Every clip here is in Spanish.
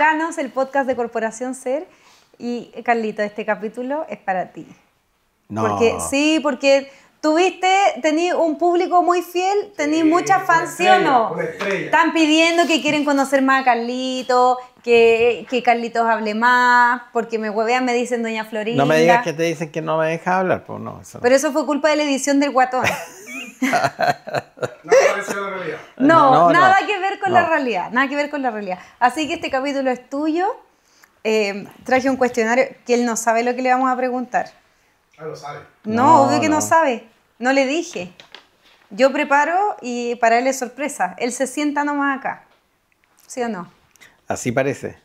Mexicanos, el podcast de Corporación Ser. Y Carlito, este capítulo es para ti. No. Porque tenías un público muy fiel, tenías muchas fans, ¿sí o no? Una estrella. Están pidiendo que quieren conocer más a Carlito, que Carlitos hable más, porque me huevean, me dicen Doña Florinda. No me digas que te dicen que no me dejas hablar, pues no. Eso. Pero eso fue culpa de la edición del Guatón. No parece la realidad. No, nada que ver con la realidad, nada que ver con la realidad. Así que este capítulo es tuyo. Traje un cuestionario que él no sabe lo que le vamos a preguntar. Ah, lo sabe. No, obvio que no sabe. No le dije. Yo preparo y para él es sorpresa. Él se sienta nomás acá. ¿Sí o no? Así parece.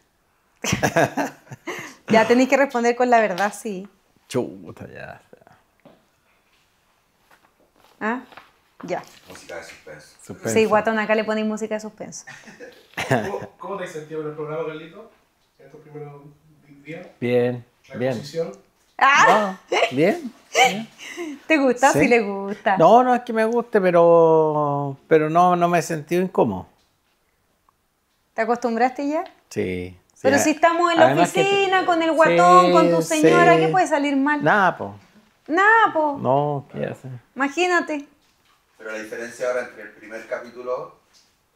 Ya tenéis que responder con la verdad, sí. Chuta, ya. ¿Ah? Ya. Música de suspenso. Suspenso. Sí, Guatón, acá le ponéis música de suspenso. ¿Cómo te has sentido en el programa, Carlito? En estos primeros días. Bien, La bien. exposición. ¡Ah! No, bien. ¿Te gusta? Sí. Sí le gusta. No es que me guste, pero no me he sentido incómodo. ¿Te acostumbraste ya? Sí. Pero si estamos en la Además que oficina, con el Guatón, sí, con tu señora, sí. ¿qué puede salir mal? Nada, po. Nada, po. No, ¿qué hace? Imagínate. Pero la diferencia ahora entre el primer capítulo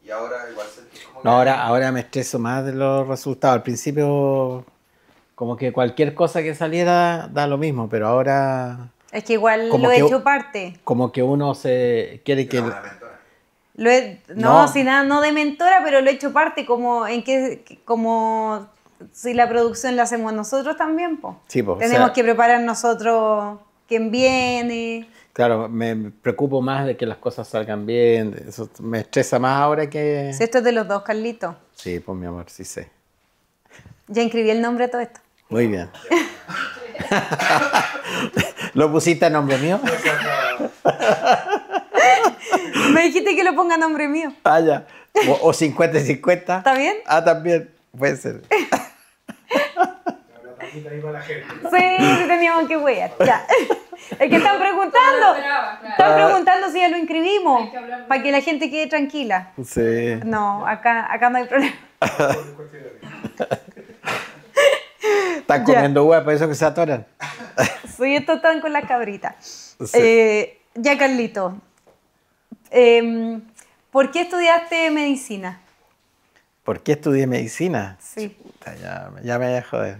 y ahora igual sentís como No, que... ahora me estreso más de los resultados. Al principio, como que cualquier cosa que saliera da lo mismo, pero ahora Es que igual Como lo he que- hecho parte. como que uno se quiere que... Una buena mentora. No, No. sin nada, no de mentora, pero lo he hecho parte como si la producción la hacemos nosotros también, po. Sí, po, o Tenemos sea- que preparar nosotros quién viene. Claro, me preocupo más de que las cosas salgan bien. Eso me estresa más ahora que... Si esto es de los dos, Carlito. Sí, pues mi amor, sí sé. Ya inscribí el nombre de todo esto. Muy bien. ¿Lo pusiste a nombre mío? Me dijiste que lo ponga a nombre mío. Ah, ya. O 50 y 50. ¿Está bien? Ah, también. Puede ser. Una taquita ahí para la gente. Sí, teníamos que huear. Ya. Es que están preguntando. Están preguntando si ya lo inscribimos. Para que la gente quede tranquila. Sí. No, acá no hay problema. Están comiendo hueá, por eso que se atoran. Sí, estos están con las cabritas. Sí. Ya, Carlito. ¿Por qué estudiaste medicina? ¿Por qué estudié medicina? Sí. Chuta, ya me voy a joder.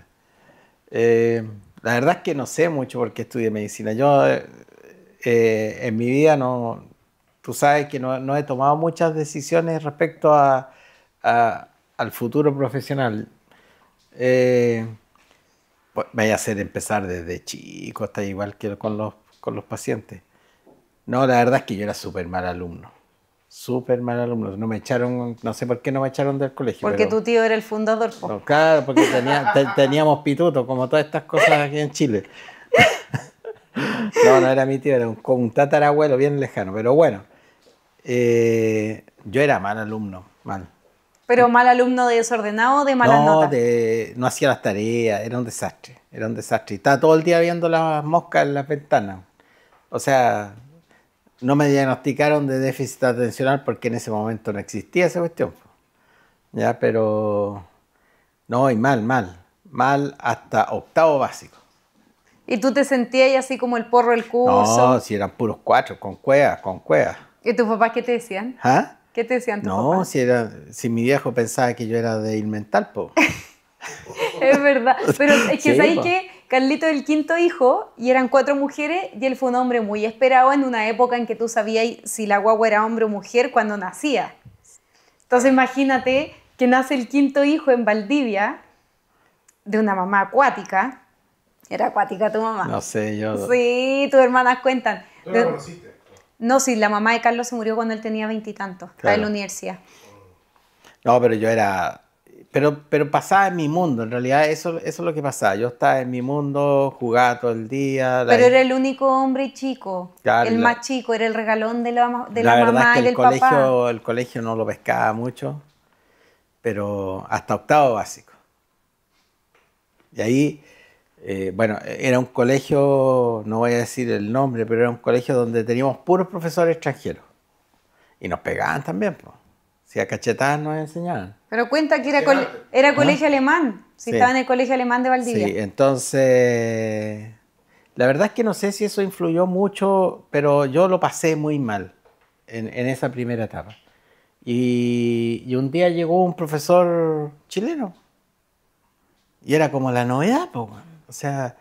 La verdad es que no sé mucho por qué estudié medicina. Yo en mi vida no... Tú sabes que no he tomado muchas decisiones respecto al futuro profesional. Pues, me voy a hacer empezar desde chico, hasta igual que con los pacientes. No, la verdad es que yo era súper mal alumno. Súper mal alumno. No me echaron, no sé por qué no me echaron del colegio. Porque pero- tu tío era el fundador, po. no, claro, porque teníamos pituto, como todas estas cosas aquí en Chile. No era mi tío, era un tatarabuelo bien lejano, pero bueno. Yo era mal alumno, mal. Pero mal alumno desordenado o de malas notas. No hacía las tareas, era un desastre, era un desastre. Y estaba todo el día viendo las moscas en las ventanas. O sea, no me diagnosticaron de déficit atencional porque en ese momento no existía esa cuestión. Ya, pero no, y mal hasta octavo básico. Y tú te sentías ahí así como el porro del curso. No, si eran puros cuatro, con cuevas. ¿Y tus papás qué te decían? ¿Ah? ¿Qué te decían tus No, papás? si mi viejo pensaba que yo era de mental, po. Es verdad. Pero es que Sí, sabéis po. que Carlito es el quinto hijo y eran 4 mujeres y él fue un hombre muy esperado en una época en que tú sabías si la guagua era hombre o mujer cuando nacía. Entonces imagínate que nace el quinto hijo en Valdivia de una mamá acuática. Era acuática tu mamá. No sé, yo... Sí, tus hermanas cuentan. ¿Tú la conociste? No, sí, la mamá de Carlos se murió cuando él tenía 20 y tantos. Estaba en Claro. la universidad. No, pero yo era... Pero pasaba en mi mundo, en realidad eso es lo que pasaba. Yo estaba en mi mundo, jugaba todo el día. Pero era el único hombre chico. Claro, el la- más chico, era el regalón de la La verdad mamá es que y del papá. el colegio no lo pescaba mucho, pero hasta octavo básico. Y ahí, bueno, era un colegio, no voy a decir el nombre, pero era un colegio donde teníamos puros profesores extranjeros. Y nos pegaban también, po. Si a cachetadas nos enseñaban. Pero cuenta que era, Sí, era colegio alemán. Si Sí. estaba en el colegio alemán de Valdivia. Sí, entonces, la verdad es que no sé si eso influyó mucho, pero yo lo pasé muy mal en esa primera etapa. Y un día llegó un profesor chileno y era como la novedad, po, weón. O sea,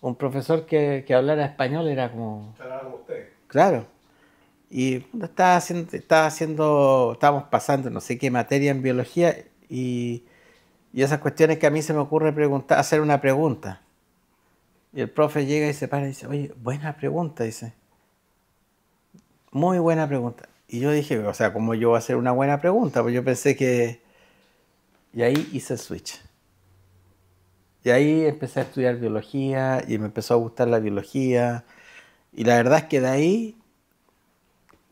un profesor que hablara español era como, Charlar con usted. claro. Y estábamos pasando no sé qué materia en biología y esas cuestiones que a mí se me ocurre preguntar, hacer una pregunta. Y el profe llega y se para y dice, oye, buena pregunta, dice. Muy buena pregunta. Y yo dije, o sea, ¿cómo yo voy a hacer una buena pregunta? Pues yo pensé que... Y ahí hice el switch. Y ahí empecé a estudiar biología y me empezó a gustar la biología. Y la verdad es que de ahí,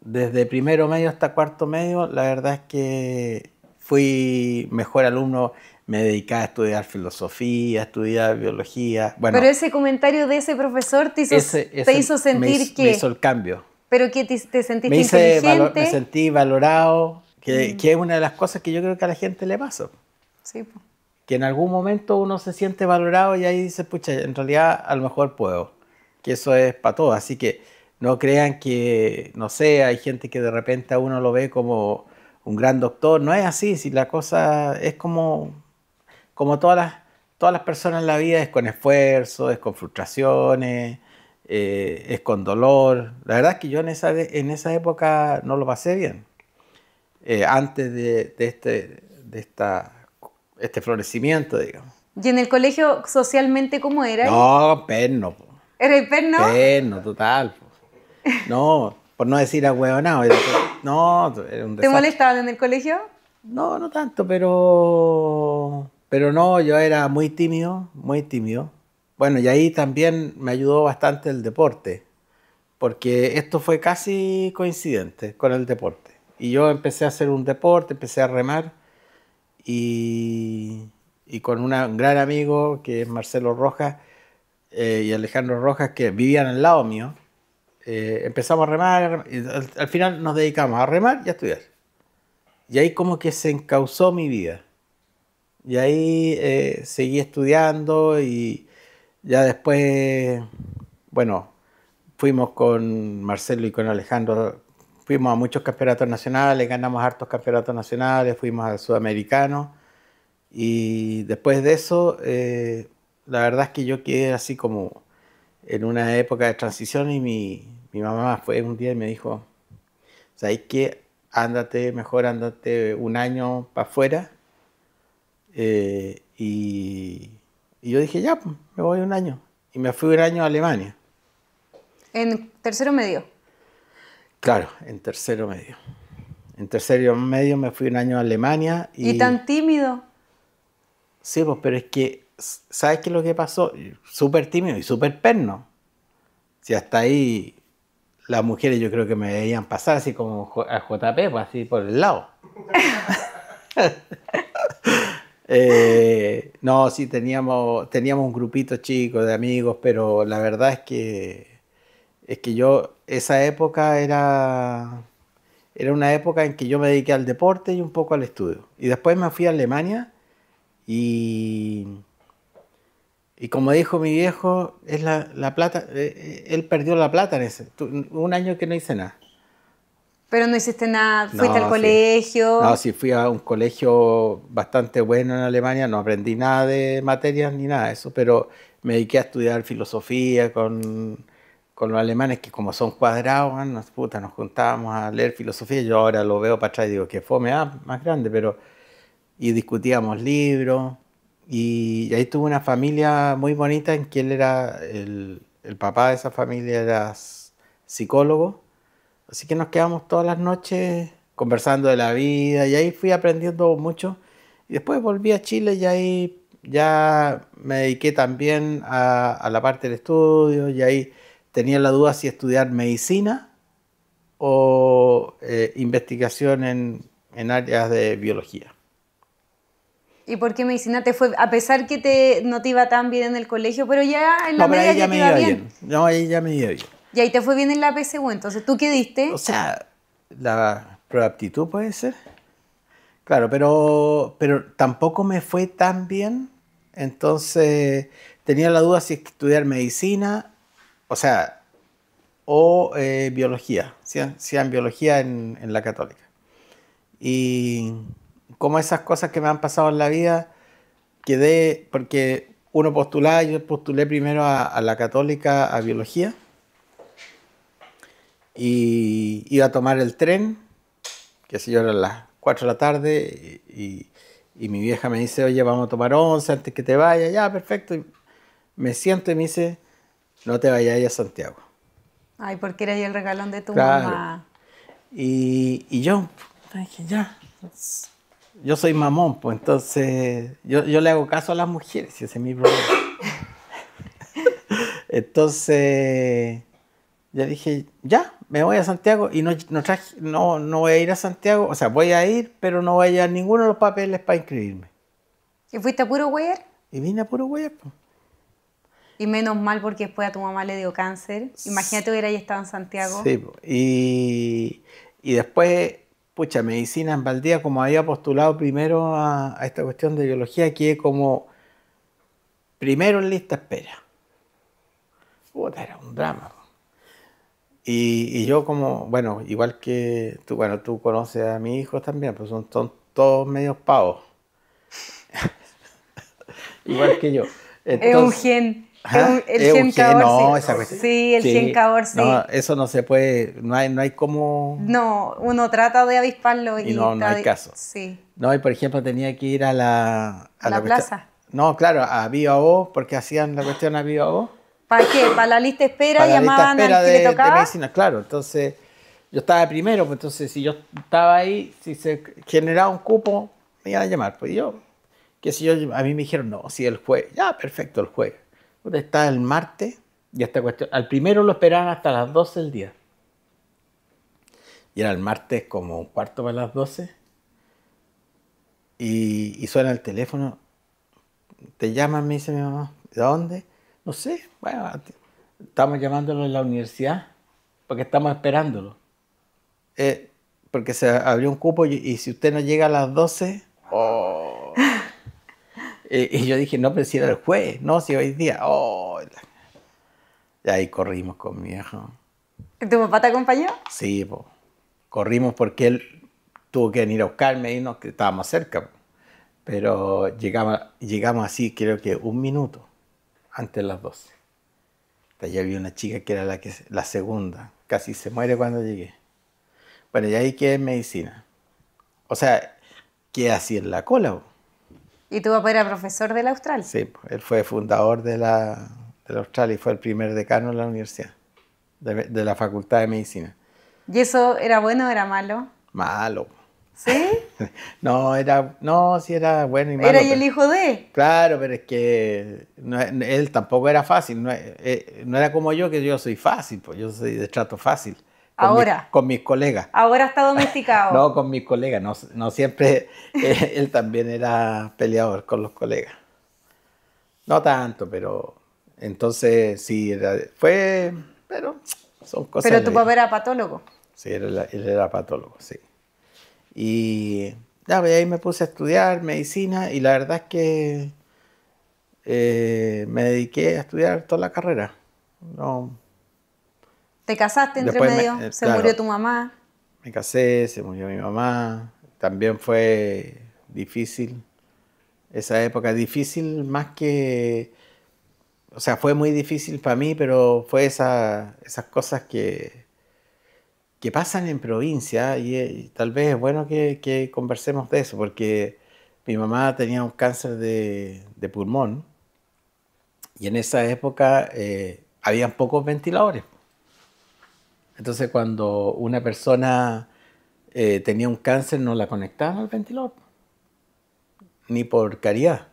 desde primero medio hasta cuarto medio, la verdad es que fui mejor alumno. Me dedicaba a estudiar filosofía, a estudiar biología. Bueno, Pero ese comentario de ese profesor te hizo, te hizo sentir me hizo el cambio. pero que te sentiste Me inteligente. me sentí valorado, que es una de las cosas que yo creo que a la gente le pasa. Sí, po. Que en algún momento uno se siente valorado y ahí dice, pucha, en realidad a lo mejor puedo. Que eso es para todo. Así que no crean que, no sé, hay gente que de repente a uno lo ve como un gran doctor. No es así, si la cosa es como todas las personas en la vida, es con esfuerzo, es con frustraciones, es con dolor. La verdad es que yo en esa época no lo pasé bien. Antes de este florecimiento, digamos. ¿Y en el colegio socialmente cómo era? No, perno, po. ¿Era el perno? Perno, total. Po. No, por no decir ahueonado. No, era un ¿Te desastre. molestaban en el colegio? No, no tanto, pero no, yo era muy tímido, muy tímido. Bueno, y ahí también me ayudó bastante el deporte, porque esto fue casi coincidente con el deporte. Y yo empecé a hacer un deporte, empecé a remar y con un gran amigo que es Marcelo Rojas y Alejandro Rojas, que vivían al lado mío, empezamos a remar y al final nos dedicamos a remar y a estudiar. Y ahí como que se encauzó mi vida. Y ahí seguí estudiando y ya después, bueno, fuimos con Marcelo y con Alejandro, fuimos a muchos campeonatos nacionales, ganamos hartos campeonatos nacionales, fuimos al sudamericano y después de eso, la verdad es que yo quedé así como en una época de transición y mi mamá fue un día y me dijo, ¿sabes qué? Mejor ándate un año para afuera. Y yo dije, ya, pues, me voy un año. Y me fui un año a Alemania. En tercero medio. Claro, en tercero medio. En tercero medio me fui un año a Alemania. ¿Y tan tímido? Sí, pues, pero es que, ¿sabes qué es lo que pasó? Súper tímido y súper perno. Si hasta ahí las mujeres yo creo que me veían pasar así como a JP, pues así por el lado. No, sí, teníamos un grupito chico de amigos, pero la verdad es que yo, esa época era una época en que yo me dediqué al deporte y un poco al estudio. Y después me fui a Alemania y como dijo mi viejo, es la plata, él perdió la plata en ese, un año que no hice nada. Pero no hiciste nada, fuiste No, al colegio. No, sí, fui a un colegio bastante bueno en Alemania, no aprendí nada de materias ni nada de eso, pero me dediqué a estudiar filosofía con los alemanes que como son cuadrados, nos juntábamos a leer filosofía, yo ahora lo veo para atrás y digo que fome, más grande, pero y discutíamos libros y ahí tuve una familia muy bonita en que él era, el papá de esa familia era psicólogo. Así que nos quedamos todas las noches conversando de la vida y ahí fui aprendiendo mucho. Y después volví a Chile y ahí ya me dediqué también a la parte del estudio y ahí tenía la duda si estudiar medicina o investigación en áreas de biología. ¿Y por qué medicina te fue? A pesar que no te iba tan bien en el colegio, pero ya en la media ya te iba bien. No, ahí ya me iba bien. Y ahí te fue bien en la PSU, entonces, ¿tú qué diste? O sea, la prueba aptitud puede ser. Claro, pero tampoco me fue tan bien. Entonces tenía la duda si es que estudiar medicina, o sea, o biología, si en biología en la Católica. Y como esas cosas que me han pasado en la vida, quedé, porque uno postulaba, yo postulé primero a la Católica a biología y iba a tomar el tren, que sé yo, eran las 4 de la tarde y mi vieja me dice, oye, vamos a tomar 11 antes que te vayas, ya, perfecto. Y me siento y me dice, no te vayas a Santiago. Ay, porque era yo el regalón de tu Claro. mamá. Y yo dije, ya, yo soy mamón, pues entonces yo le hago caso a las mujeres, y ese es mi problema. Entonces ya dije, ya, me voy a Santiago y no voy a ir a Santiago, o sea, voy a ir, pero no voy a llevar ninguno de los papeles para inscribirme. ¿Y fuiste a puro güey? Y vine a puro hueá, pues. Y menos mal porque después a tu mamá le dio cáncer. Imagínate hubiera ahí estado en Santiago. Sí, po. Y después, pucha, medicina en Valdía, como había postulado primero a esta cuestión de biología, quedé como primero en lista de espera. Puta, era un drama. Po. Y yo como, bueno, igual que tú, bueno, tú conoces a mis hijos también, pues son todos medios pavos. Igual que yo. Es un gen. ¿Ah? El Es gen un gen, Cabor, no, sí. esa cuestión. Sí, el gen Cabor, sí. No, eso no se puede, no hay como... No, uno trata de avisparlo Y no hay caso. Sí. No, y por ejemplo tenía que ir a la La plaza. No, claro, a Viva Voz, porque hacían la cuestión a Viva Voz. ¿Para qué? ¿Para la lista de espera? Para la lista ¿Llamaban de espera al que le de tocaba? medicina, claro. Entonces, yo estaba primero, pues entonces si yo estaba ahí, si se generaba un cupo, me iban a llamar. Pues yo, que si yo, a mí me dijeron, no, si el jueves, ya, perfecto, el jueves. Estaba el martes y esta cuestión, al primero lo esperaban hasta las 12 del día. Y era el martes como un cuarto para las 12. Y suena el teléfono, te llaman, me dice mi mamá, ¿de dónde? No sé, bueno, estamos llamándolo en la universidad porque estamos esperándolo. Porque se abrió un cupo y si usted no llega a las 12, oh. Y yo dije, no, pero si era el jueves, no, si hoy día, oh. Y ahí corrimos con mi viejo. ¿Tu papá te acompañó? Sí, pues. Corrimos porque él tuvo que venir a buscarme y que estábamos cerca. Po. Pero llegamos así, creo que un minuto antes de las 12. Allá había una chica que era la segunda. Casi se muere cuando llegué. Bueno, y ahí quedé en medicina. O sea, quedé así en la cola. Po. ¿Y tu papá era profesor de la Austral? Sí, po. Él fue fundador de la Austral y fue el primer decano de la universidad, de la Facultad de Medicina. ¿Y eso era bueno o era malo? Malo. ¿Sí? Sí era bueno y malo. ¿Era y el hijo de? Claro, pero es que él tampoco era fácil. No era como yo, que yo soy fácil, pues yo soy de trato fácil. Ahora. Con mis colegas. Ahora está domesticado. No, con mis colegas. No siempre. Él también era peleador con los colegas. No tanto, pero. Entonces, sí, pero son cosas. Pero tu papá era patólogo. Sí, él era patólogo, sí. Y ya, pues, ahí me puse a estudiar medicina y la verdad es que me dediqué a estudiar toda la carrera. No, ¿Te casaste entre después medio? Se claro, murió tu mamá. me casé, se murió mi mamá. También fue difícil. Esa época difícil más que... O sea, fue muy difícil para mí, pero fue esas cosas que pasan en provincia y tal vez es bueno que conversemos de eso, porque mi mamá tenía un cáncer de pulmón y en esa época habían pocos ventiladores. Entonces cuando una persona tenía un cáncer no la conectaban al ventilador, ni por caridad,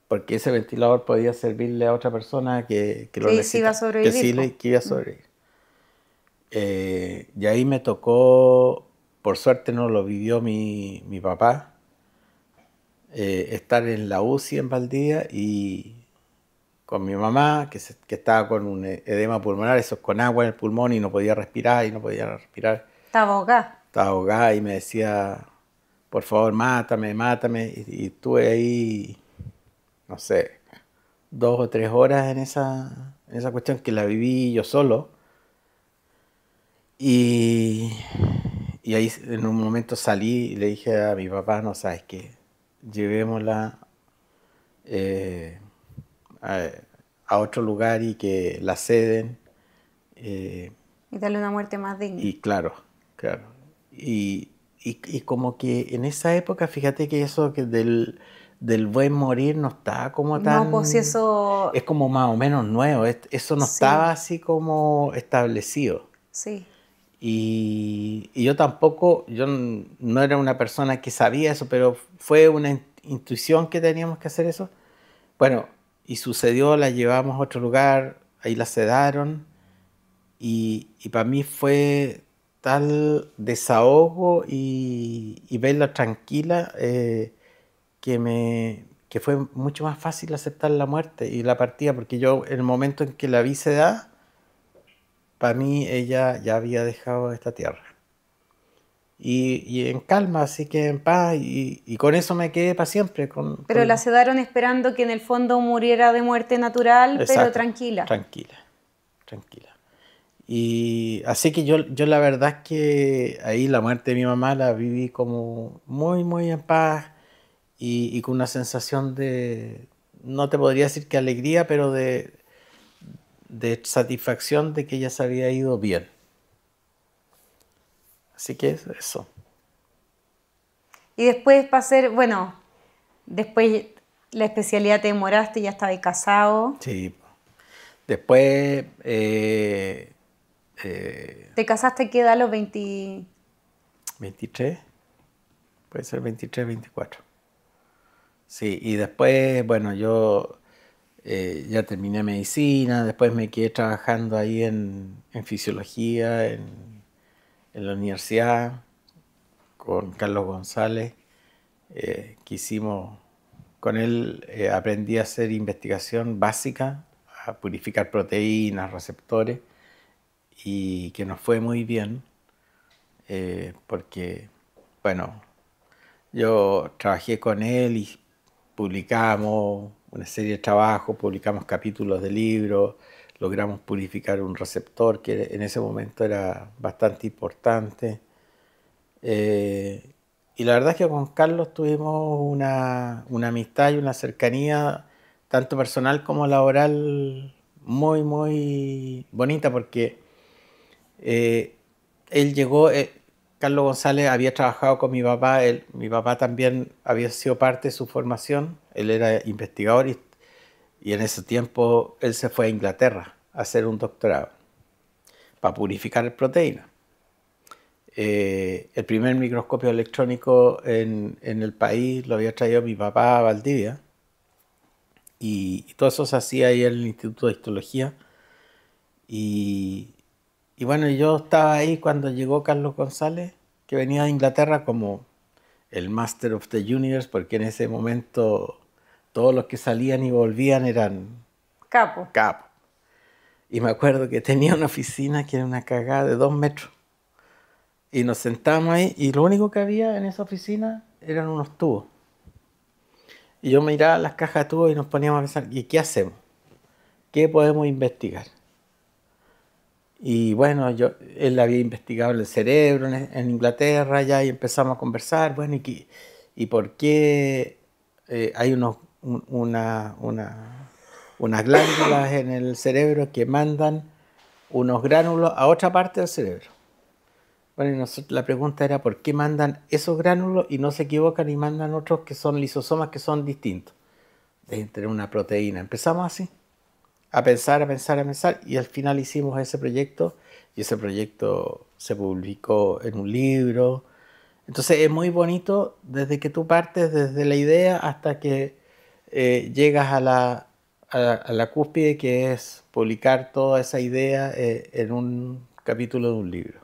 porque ese ventilador podía servirle a otra persona que lo necesitaba, sí iba a sobrevivir. que iba a sobrevivir. Y ahí me tocó, por suerte no lo vivió mi papá, estar en la UCI en Valdivia y con mi mamá, que estaba con un edema pulmonar, eso con agua en el pulmón y no podía respirar Estaba ahogada. Estaba ahogada y me decía, por favor, mátame, mátame. Y estuve ahí, no sé, 2 o 3 horas en esa cuestión que la viví yo solo. Y ahí en un momento salí y le dije a mi papá, no sabes qué, llevémosla a, a otro lugar y que la ceden. Y darle una muerte más digna. Y claro. Y como que en esa época, fíjate que eso que del buen morir no estaba como tan... No, pues si eso... Es como más o menos nuevo, eso no Sí. estaba así como establecido. Sí. Y yo tampoco, yo no era una persona que sabía eso, pero fue una intuición que teníamos que hacer eso. Bueno, y sucedió, la llevamos a otro lugar, ahí la sedaron, y para mí fue tal desahogo y verla tranquila que fue mucho más fácil aceptar la muerte y la partida, porque yo en el momento en que la vi sedada, para mí ella ya había dejado esta tierra. Y en calma, así que en paz, y con eso me quedé para siempre. Pero la sedaron esperando que en el fondo muriera de muerte natural, Exacto, pero tranquila. Tranquila. Y así que yo la verdad es que ahí la muerte de mi mamá la viví como muy, muy en paz y con una sensación de, no te podría decir que alegría, pero de satisfacción de que ella se había ido bien. Así que eso. Y después para hacer, bueno, después la especialidad te demoraste, ya estabas casado. Sí. Después... ¿Te casaste a qué edad, a los 20? 23, puede ser 23, 24. Sí, y después, bueno, yo ya terminé medicina, después me quedé trabajando ahí en fisiología, en la universidad, con Carlos González, que hicimos, con él aprendí a hacer investigación básica, a purificar proteínas, receptores, y que nos fue muy bien, porque, bueno, yo trabajé con él y publicamos una serie de trabajos, publicamos capítulos de libros, logramos purificar un receptor que en ese momento era bastante importante. Y la verdad es que con Carlos tuvimos una amistad y una cercanía, tanto personal como laboral, muy, muy bonita, porque él llegó, Carlos González había trabajado con mi papá, mi papá también había sido parte de su formación, él era investigador y en ese tiempo él se fue a Inglaterra a hacer un doctorado para purificar proteínas. El primer microscopio electrónico en el país lo había traído mi papá a Valdivia y todo eso se hacía ahí en el Instituto de Histología y bueno, yo estaba ahí cuando llegó Carlos González, que venía de Inglaterra como el Master of the Universe, porque en ese momento todos los que salían y volvían eran Capo. Y me acuerdo que tenía una oficina que era una cagada de 2 metros. Y nos sentamos ahí y lo único que había en esa oficina eran unos tubos. Y yo miraba las cajas de tubos y nos poníamos a pensar, ¿y qué hacemos? ¿Qué podemos investigar? Y bueno, él había investigado el cerebro en Inglaterra ya y empezamos a conversar, bueno, ¿y por qué hay unas glándulas en el cerebro que mandan unos gránulos a otra parte del cerebro? Bueno, y la pregunta era ¿por qué mandan esos gránulos y no se equivocan y mandan otros que son lisosomas que son distintos? Deben tener una proteína. Empezamos así, a pensar y al final hicimos ese proyecto y ese proyecto se publicó en un libro. Entonces es muy bonito desde que tú partes desde la idea hasta que llegas a la cúspide, que es publicar toda esa idea en un capítulo de un libro.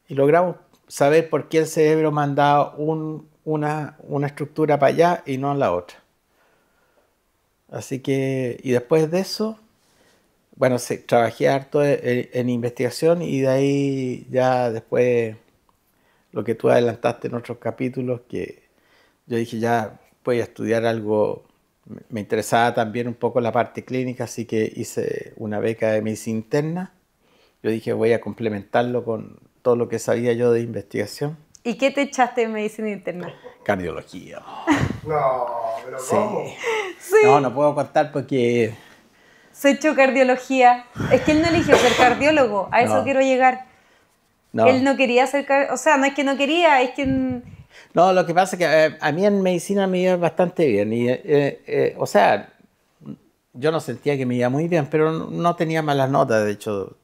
Y logramos saber por qué el cerebro mandaba una estructura para allá y no a la otra. Así que, y después de eso, bueno, trabajé harto en investigación y de ahí ya después lo que tú adelantaste en otros capítulos, que yo dije ya voy a estudiar algo, me interesaba también un poco la parte clínica, así que hice una beca de medicina interna. Yo dije voy a complementarlo con todo lo que sabía yo de investigación. ¿Y qué te echaste en medicina interna? Cardiología. No, pero Sí. ¿cómo? Sí, No puedo contar porque... se echó cardiología. Es que él no eligió ser cardiólogo, a eso No. quiero llegar. No. Él no quería ser o sea, no es que no quería, es que... No, lo que pasa es que a mí en medicina me iba bastante bien. Y, o sea, yo no sentía que me iba muy bien, pero no tenía malas notas. De hecho,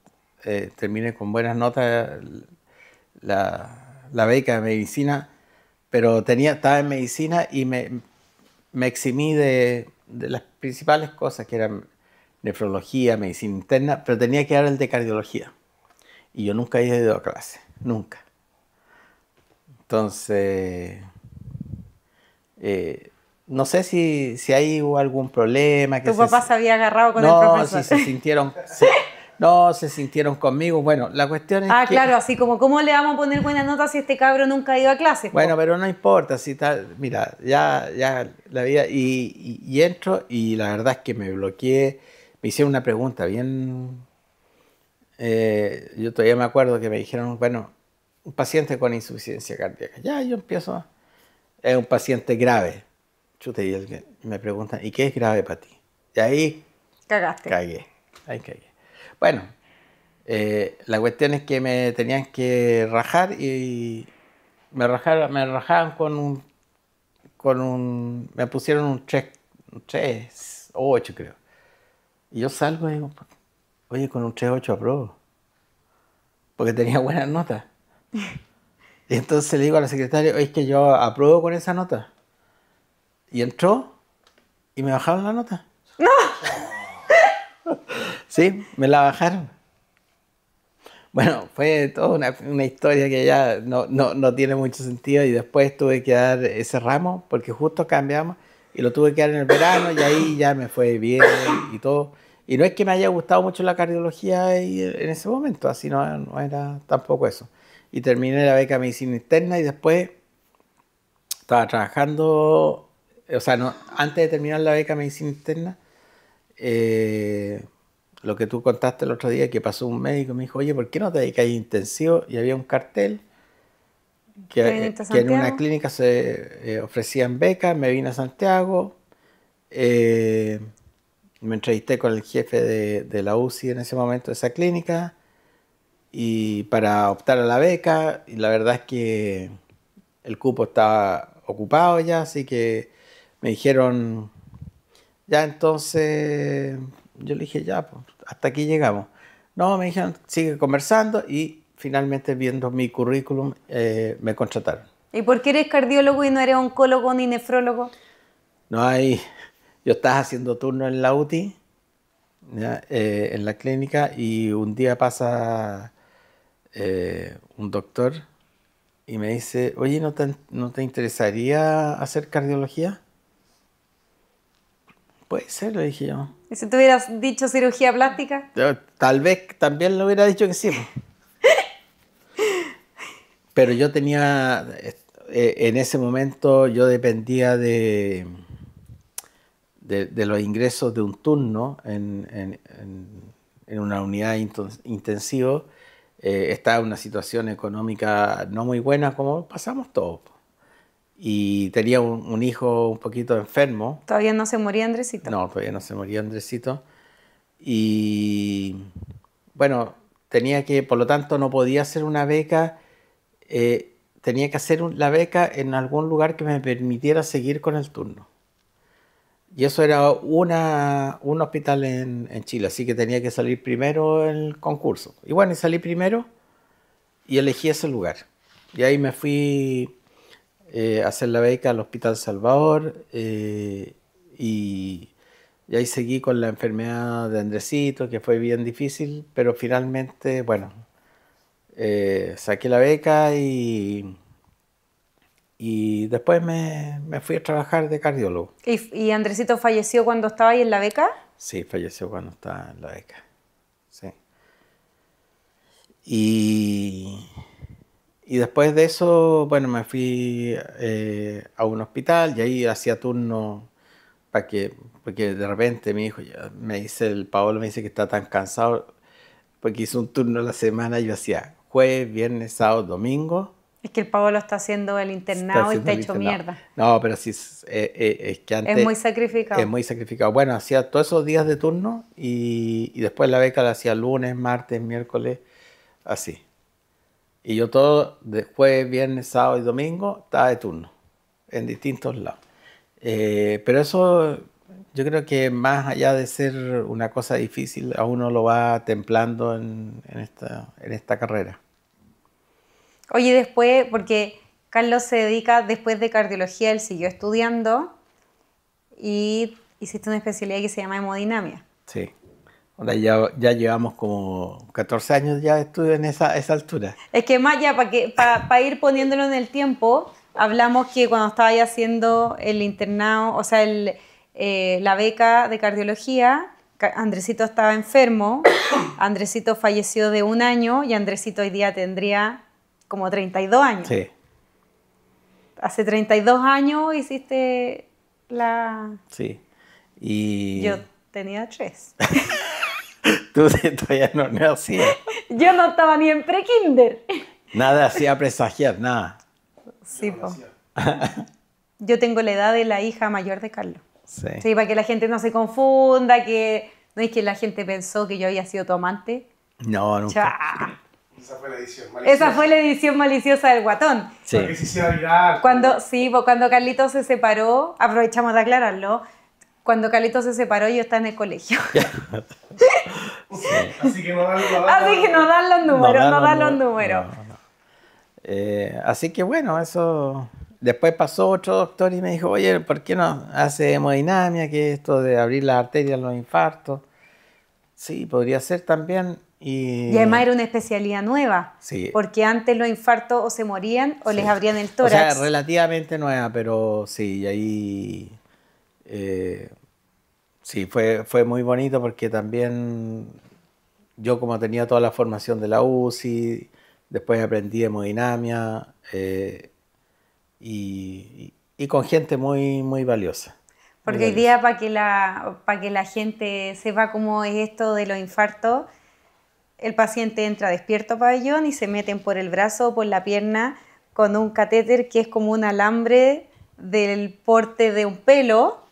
terminé con buenas notas la beca de medicina, pero estaba en medicina y me eximí de las principales cosas que eran nefrología, medicina interna, pero tenía que dar el de cardiología. Y yo nunca había ido a clase, nunca. Entonces, no sé si ahí hubo algún problema. Tu papá se había agarrado con el No, profesor. si se sintieron, no, se sintieron conmigo. Bueno, la cuestión es que... Claro, así como, ¿cómo le vamos a poner buenas notas si este cabro nunca ha ido a clases? Bueno, pero no importa, si mira, ya la vida, y entro, y la verdad es que me bloqueé, me hicieron una pregunta bien, yo todavía me acuerdo que me dijeron, bueno, un paciente con insuficiencia cardíaca, ya yo empiezo, es un paciente grave, chuta, y me preguntan, ¿y qué es grave para ti? Y ahí Cagaste. cagué. Bueno, la cuestión es que me tenían que rajar y me rajaban me pusieron un 3, 8 creo. Y yo salgo y digo, oye, con un 3,8 apruebo. Porque tenía buenas notas. Y entonces le digo a la secretaria, oye, es que yo apruebo con esa nota. Y entró y me bajaron la nota. ¡No! Sí, me la bajaron. Bueno, fue toda una historia que ya no tiene mucho sentido, y después tuve que dar ese ramo porque justo cambiamos y lo tuve que dar en el verano, y ahí ya me fue bien y todo. Y no es que me haya gustado mucho la cardiología en ese momento, así no era tampoco eso. Y terminé la beca de medicina interna y después estaba trabajando, o sea, antes de terminar la beca de medicina interna, lo que tú contaste el otro día, que pasó un médico y me dijo, oye, ¿por qué no te dedicas a intensivo? Y había un cartel que en una clínica se ofrecían becas. Me vine a Santiago, me entrevisté con el jefe de la UCI en ese momento de esa clínica, y para optar a la beca, y la verdad es que el cupo estaba ocupado ya, así que me dijeron, ya, entonces yo le dije, ya, pues, hasta aquí llegamos. No, me dijeron, sigue conversando, y finalmente, viendo mi currículum, me contrataron. ¿Y por qué eres cardiólogo y no eres oncólogo ni nefrólogo? Yo estaba haciendo turno en la UTI, ¿ya? En la clínica, y un día pasa un doctor y me dice, oye, ¿no te interesaría hacer cardiología? Puede ser, le dije yo. ¿Y si te hubieras dicho cirugía plástica? Tal vez también le hubiera dicho que sí. Pero yo tenía, en ese momento yo dependía de los ingresos de un turno en una unidad intensiva. Estaba en una situación económica no muy buena, como pasamos todos. Y tenía un hijo un poquito enfermo. ¿Todavía no se moría Andresito? No, todavía no se moría Andresito. Y bueno, por lo tanto no podía hacer una beca, tenía que hacer la beca en algún lugar que me permitiera seguir con el turno. Y eso era un hospital en Chile, así que tenía que salir primero el concurso. Y bueno, salí primero y elegí ese lugar. Y ahí me fui a hacer la beca al Hospital Salvador, y ahí seguí con la enfermedad de Andresito, que fue bien difícil, pero finalmente, bueno, saqué la beca y después me fui a trabajar de cardiólogo. ¿Y Andresito falleció cuando estaba ahí en la beca? Sí, falleció cuando estaba en la beca. Sí. Y Y después de eso, bueno, me fui a un hospital y ahí hacía turno porque de repente mi hijo me dice, el Paolo me dice que está tan cansado porque hizo un turno a la semana y yo hacía jueves, viernes, sábado, domingo. Es que el Pablo está haciendo el Está internado y haciendo está el hecho internado. mierda. No, pero sí, es que antes Es muy sacrificado. es muy sacrificado. Bueno, hacía todos esos días de turno y después la beca la hacía lunes, martes, miércoles, así. Y yo todo, de jueves, viernes, sábado y domingo, estaba de turno, en distintos lados. Pero eso, yo creo que más allá de ser una cosa difícil, a uno lo va templando en esta carrera. Oye, después, porque Carlos se dedica, después de cardiología, él siguió estudiando y hiciste una especialidad que se llama hemodinamia. Sí. Ahora ya llevamos como 14 años ya de estudio en esa altura. Es que más ya, para ir poniéndolo en el tiempo, hablamos que cuando estaba ya haciendo el internado, o sea, la beca de cardiología, Andresito estaba enfermo, Andresito falleció de 1 año y Andresito hoy día tendría como 32 años. Sí. Hace 32 años hiciste la... Sí. Y Yo tenía 3. tú todavía no nacías. Yo no estaba ni en pre-kinder. Nada hacía presagiar, nada. Sí, po. Yo tengo la edad de la hija mayor de Carlos. Sí. Sí, para que la gente no se confunda, que no es que la gente pensó que yo había sido tu amante. No, nunca. Cha. Esa fue la edición maliciosa. Esa fue la edición maliciosa del Guatón. Sí. Para que se hiciera viral. Cuando Carlitos se separó, aprovechamos de aclararlo, cuando Carlitos se separó yo estaba en el colegio. Así que no dan Así que no dan los números, no dan los números. Así que bueno, eso. Después pasó otro doctor y me dijo, oye, ¿por qué no hace hemodinamia? Que es esto de abrir las arterias en los infartos. Sí, podría ser también. Y además era una especialidad nueva, Sí. porque antes los infartos o se morían o les abrían el O tórax. sea, relativamente nueva, pero sí, y ahí sí, fue muy bonito porque también yo como tenía toda la formación de la UCI, después aprendí hemodinamia y con gente muy, muy valiosa. Muy Porque hoy valiosa. día, para que la gente sepa cómo es esto de los infartos, el paciente entra despierto a pabellón y se meten por el brazo o por la pierna con un catéter que es como un alambre del porte de un pelo,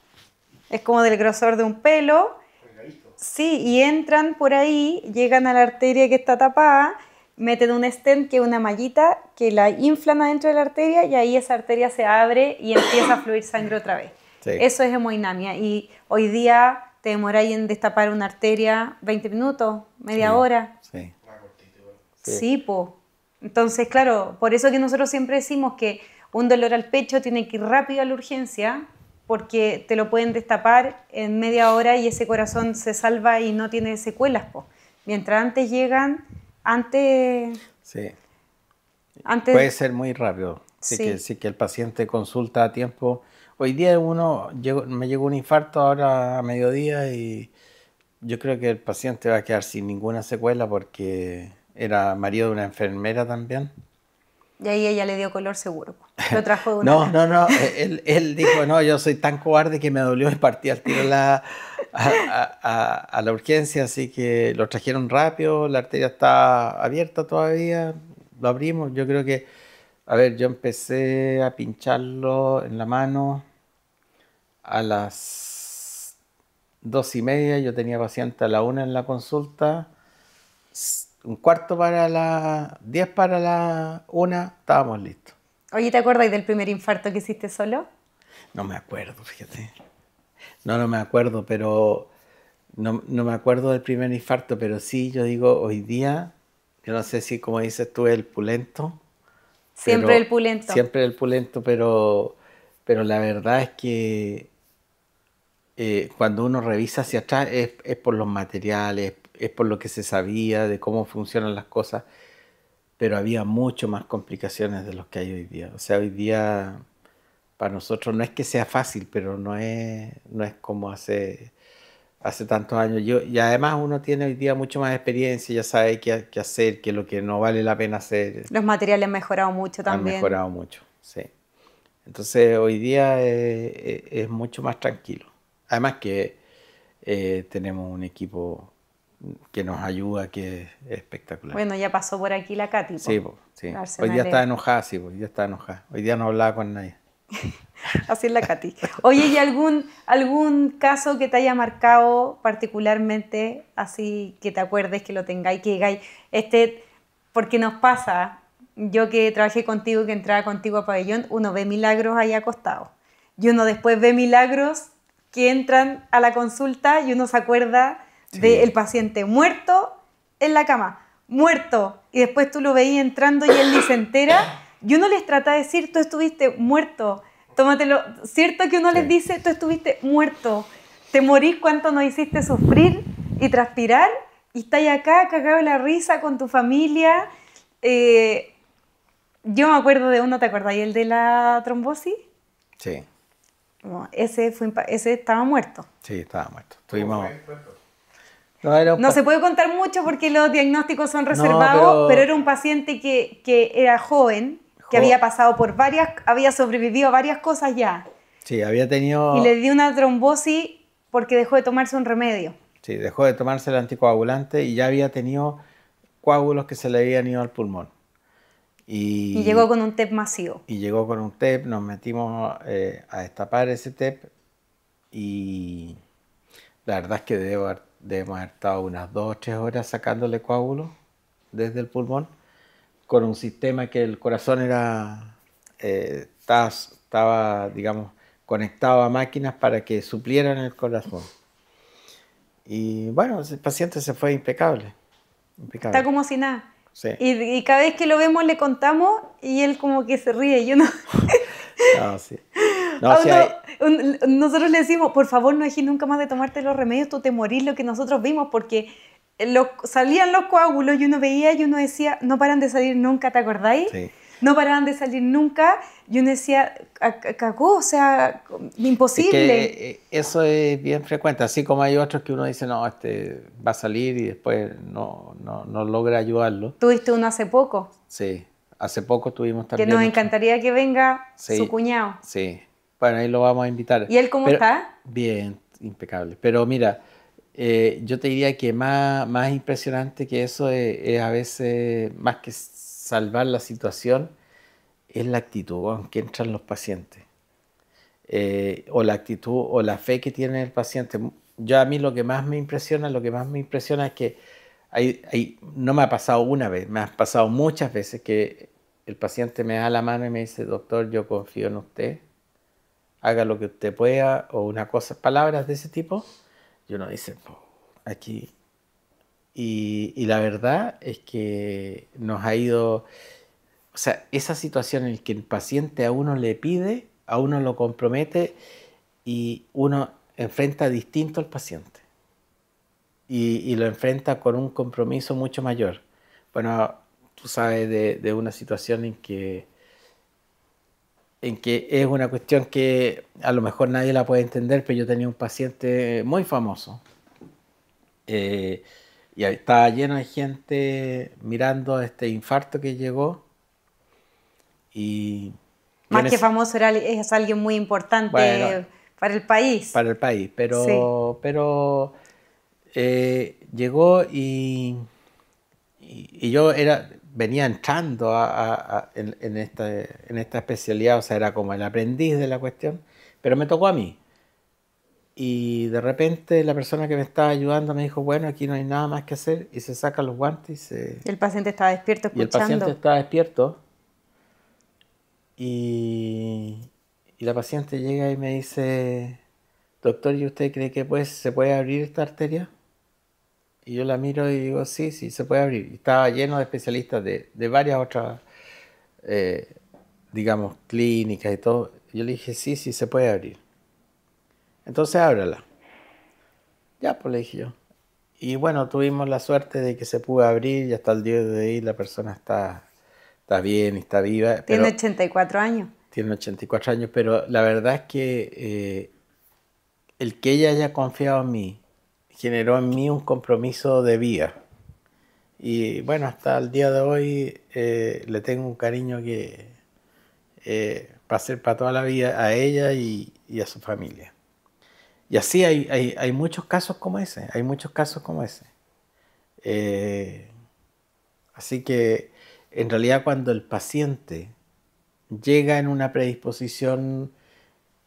es como del grosor de un pelo. Sí, y entran por ahí, llegan a la arteria que está tapada, meten un stent, que es una mallita, que la inflan adentro de la arteria y ahí esa arteria se abre y empieza a fluir sangre otra vez. Sí. Eso es hemodinamia. Y hoy día te demoráis en destapar una arteria 20 minutos, media hora. Sí. Sí, po. Entonces, claro, por eso que nosotros siempre decimos que un dolor al pecho tiene que ir rápido a la urgencia porque te lo pueden destapar en media hora y ese corazón se salva y no tiene secuelas, po. Mientras antes llegan, antes Puede ser muy rápido. Sí. Sí que el paciente consulta a tiempo. Hoy día me llegó un infarto ahora a mediodía y yo creo que el paciente va a quedar sin ninguna secuela porque era marido de una enfermera también. Y ahí ella le dio color seguro, po. Lo trajo de una... No. Él dijo, no, yo soy tan cobarde que me dolió y partí al tiro a la urgencia, así que lo trajeron rápido, la arteria está abierta todavía, lo abrimos. Yo creo que, a ver, yo empecé a pincharlo en la mano a las 2:30, yo tenía paciente a la 1 en la consulta, 1/4 para las 10 para la 1, estábamos listos. Oye, ¿te acuerdas del primer infarto que hiciste solo? No me acuerdo, fíjate. No me acuerdo, pero no me acuerdo del primer infarto, pero sí, yo digo, hoy día, yo no sé si como dices tú, el pulento. Siempre el pulento. Siempre el pulento, pero la verdad es que cuando uno revisa hacia atrás es por los materiales, es por lo que se sabía de cómo funcionan las cosas, pero había mucho más complicaciones de los que hay hoy día. O sea, hoy día para nosotros no es que sea fácil, pero no es como hace hace tantos años. Y además uno tiene hoy día mucho más experiencia, ya sabe qué hacer, qué es lo que no vale la pena hacer. Los materiales han mejorado mucho Han también. mejorado mucho, sí. Entonces hoy día es mucho más tranquilo. Además que tenemos un equipo que nos ayuda, que es espectacular. Bueno, ya pasó por aquí la Katy. Sí, sí. Hoy día está enojada, sí, hoy día está enojada. Hoy día no hablaba con nadie. Así es la Katy. Oye, ¿y algún caso que te haya marcado particularmente, así que te acuerdes, que lo tengáis, que digáis, porque nos pasa, yo que trabajé contigo, que entraba contigo a pabellón, uno ve milagros ahí acostados. Y uno después ve milagros que entran a la consulta y uno se acuerda del paciente muerto en la cama, muerto. Y después tú lo veías entrando y él ni se entera. Y uno les trata de decir, tú estuviste muerto. Tómatelo. ¿Cierto que uno les dice, tú estuviste muerto? Te morís cuánto nos hiciste sufrir y transpirar. Y estás acá cagado de la risa con tu familia. Yo me acuerdo de uno, ¿te acordás? ¿Y el de la trombosis? Sí. No, ese estaba muerto. Sí, estaba muerto. No se puede contar mucho porque los diagnósticos son reservados, pero era un paciente que era joven, que había pasado por había sobrevivido a varias cosas ya. Sí, había tenido... Y le dio una trombosis porque dejó de tomarse un remedio. Sí, dejó de tomarse el anticoagulante y ya había tenido coágulos que se le habían ido al pulmón. Y llegó con un TEP masivo. Y llegó con un TEP, nos metimos a destapar ese TEP y la verdad es que debemos haber estado unas 2 o 3 horas sacándole coágulos desde el pulmón con un sistema que el corazón estaba, digamos, conectado a máquinas para que suplieran el corazón. Y bueno, el paciente se fue impecable. Está como si nada. Sí. Y cada vez que lo vemos le contamos y él como que se ríe. Yo no... No, sí. No, sí nosotros le decimos, por favor, no dejes nunca más de tomarte los remedios, tú te morís, lo que nosotros vimos, porque salían los coágulos y uno veía y uno decía, no paran de salir nunca, ¿te acordáis? Sí. No paraban de salir nunca y uno decía, cagó, o sea, imposible. Es que eso es bien frecuente, así como hay otros que uno dice, no, va a salir y después no logra ayudarlo. Tuviste uno hace poco. Sí, hace poco tuvimos también. Que nos encantaría que venga su cuñado. Sí, bueno, ahí lo vamos a invitar. ¿Y él cómo está? Bien, impecable. Pero mira, yo te diría que más impresionante que eso es a veces, más que salvar la situación, es la actitud con que entran los pacientes. O la actitud o la fe que tiene el paciente. Yo a mí lo que más me impresiona es que no me ha pasado una vez, me ha pasado muchas veces que el paciente me da la mano y me dice, doctor, yo confío en usted, haga lo que usted pueda, o una cosa, palabras de ese tipo. Y uno dice, aquí. Y la verdad es que nos ha ido, o sea, esa situación en la que el paciente a uno le pide, a uno lo compromete y uno enfrenta distinto al paciente. Y lo enfrenta con un compromiso mucho mayor. Bueno, tú sabes de una situación en que es una cuestión que a lo mejor nadie la puede entender, pero yo tenía un paciente muy famoso y estaba lleno de gente mirando este infarto que llegó. Y más que famoso, es alguien muy importante, bueno, para el país. Para el país, pero llegó y yo venía entrando en esta especialidad, o sea, era como el aprendiz de la cuestión, pero me tocó a mí. Y de repente la persona que me estaba ayudando me dijo, bueno, aquí no hay nada más que hacer, y se saca los guantes y el paciente estaba despierto escuchando. Y el paciente estaba despierto y la paciente llega y me dice, doctor, ¿y usted cree que se puede abrir esta arteria? Y yo la miro y digo, sí, se puede abrir. Y estaba lleno de especialistas de varias otras, digamos, clínicas y todo. Y yo le dije, sí, se puede abrir. Entonces ábrala. Ya, pues le dije yo. Y bueno, tuvimos la suerte de que se pudo abrir y hasta el día de hoy la persona está bien y está viva. Tiene 84 años. Tiene 84 años, pero la verdad es que el que ella haya confiado en mí generó en mí un compromiso de vida. Y bueno, hasta el día de hoy le tengo un cariño que va a ser para toda la vida a ella y a su familia. Y así hay muchos casos como ese, hay muchos casos como ese. Así que en realidad cuando el paciente llega en una predisposición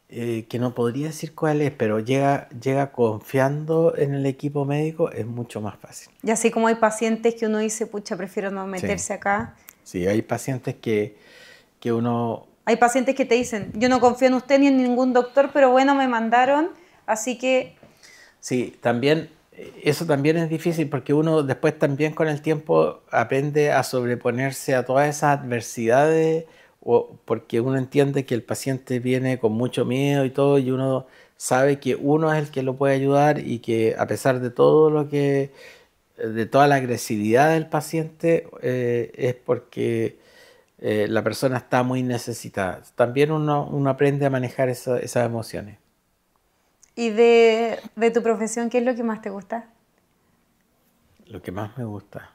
que no podría decir cuál es, pero llega confiando en el equipo médico, es mucho más fácil. Y así como hay pacientes que uno dice, pucha, prefiero no meterse acá. Sí, hay pacientes que uno... Hay pacientes que te dicen, yo no confío en usted ni en ningún doctor, pero bueno, me mandaron, así que... Sí, también, eso también es difícil porque uno después también con el tiempo aprende a sobreponerse a todas esas adversidades, porque uno entiende que el paciente viene con mucho miedo y todo, y uno sabe que uno es el que lo puede ayudar y que a pesar de todo de toda la agresividad del paciente, es porque la persona está muy necesitada. También uno aprende a manejar esas emociones. ¿Y de tu profesión qué es lo que más te gusta? Lo que más me gusta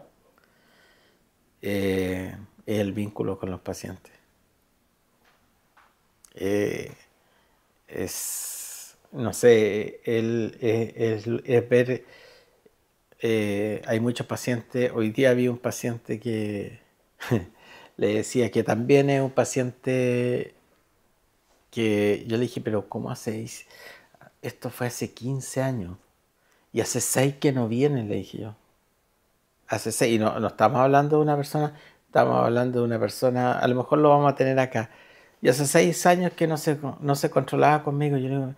es el vínculo con los pacientes. No sé, es ver, hay muchos pacientes, hoy día vi un paciente que le decía que también es un paciente que yo le dije, pero ¿cómo hacéis? Esto fue hace 15 años y hace 6 que no viene, le dije yo. Hace 6, y no estamos hablando de una persona, estamos hablando de una persona, a lo mejor lo vamos a tener acá. Y hace 6 años que no se controlaba conmigo. Yo le digo,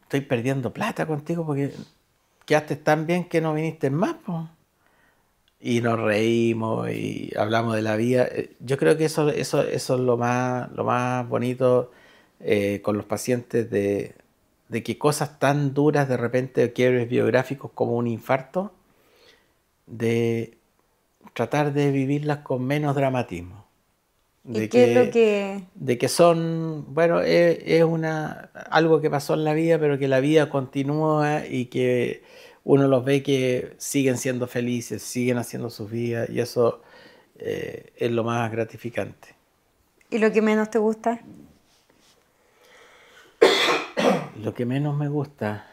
estoy perdiendo plata contigo porque quedaste tan bien que no viniste más, po. Y nos reímos y hablamos de la vida. Yo creo que eso es lo más bonito con los pacientes de que cosas tan duras de repente, quiebres biográficos como un infarto, de tratar de vivirlas con menos dramatismo. ¿Y qué es lo que...? De que son, bueno, es algo que pasó en la vida, pero que la vida continúa y que uno los ve que siguen siendo felices, siguen haciendo sus vidas, y eso es lo más gratificante. ¿Y lo que menos te gusta? Lo que menos me gusta...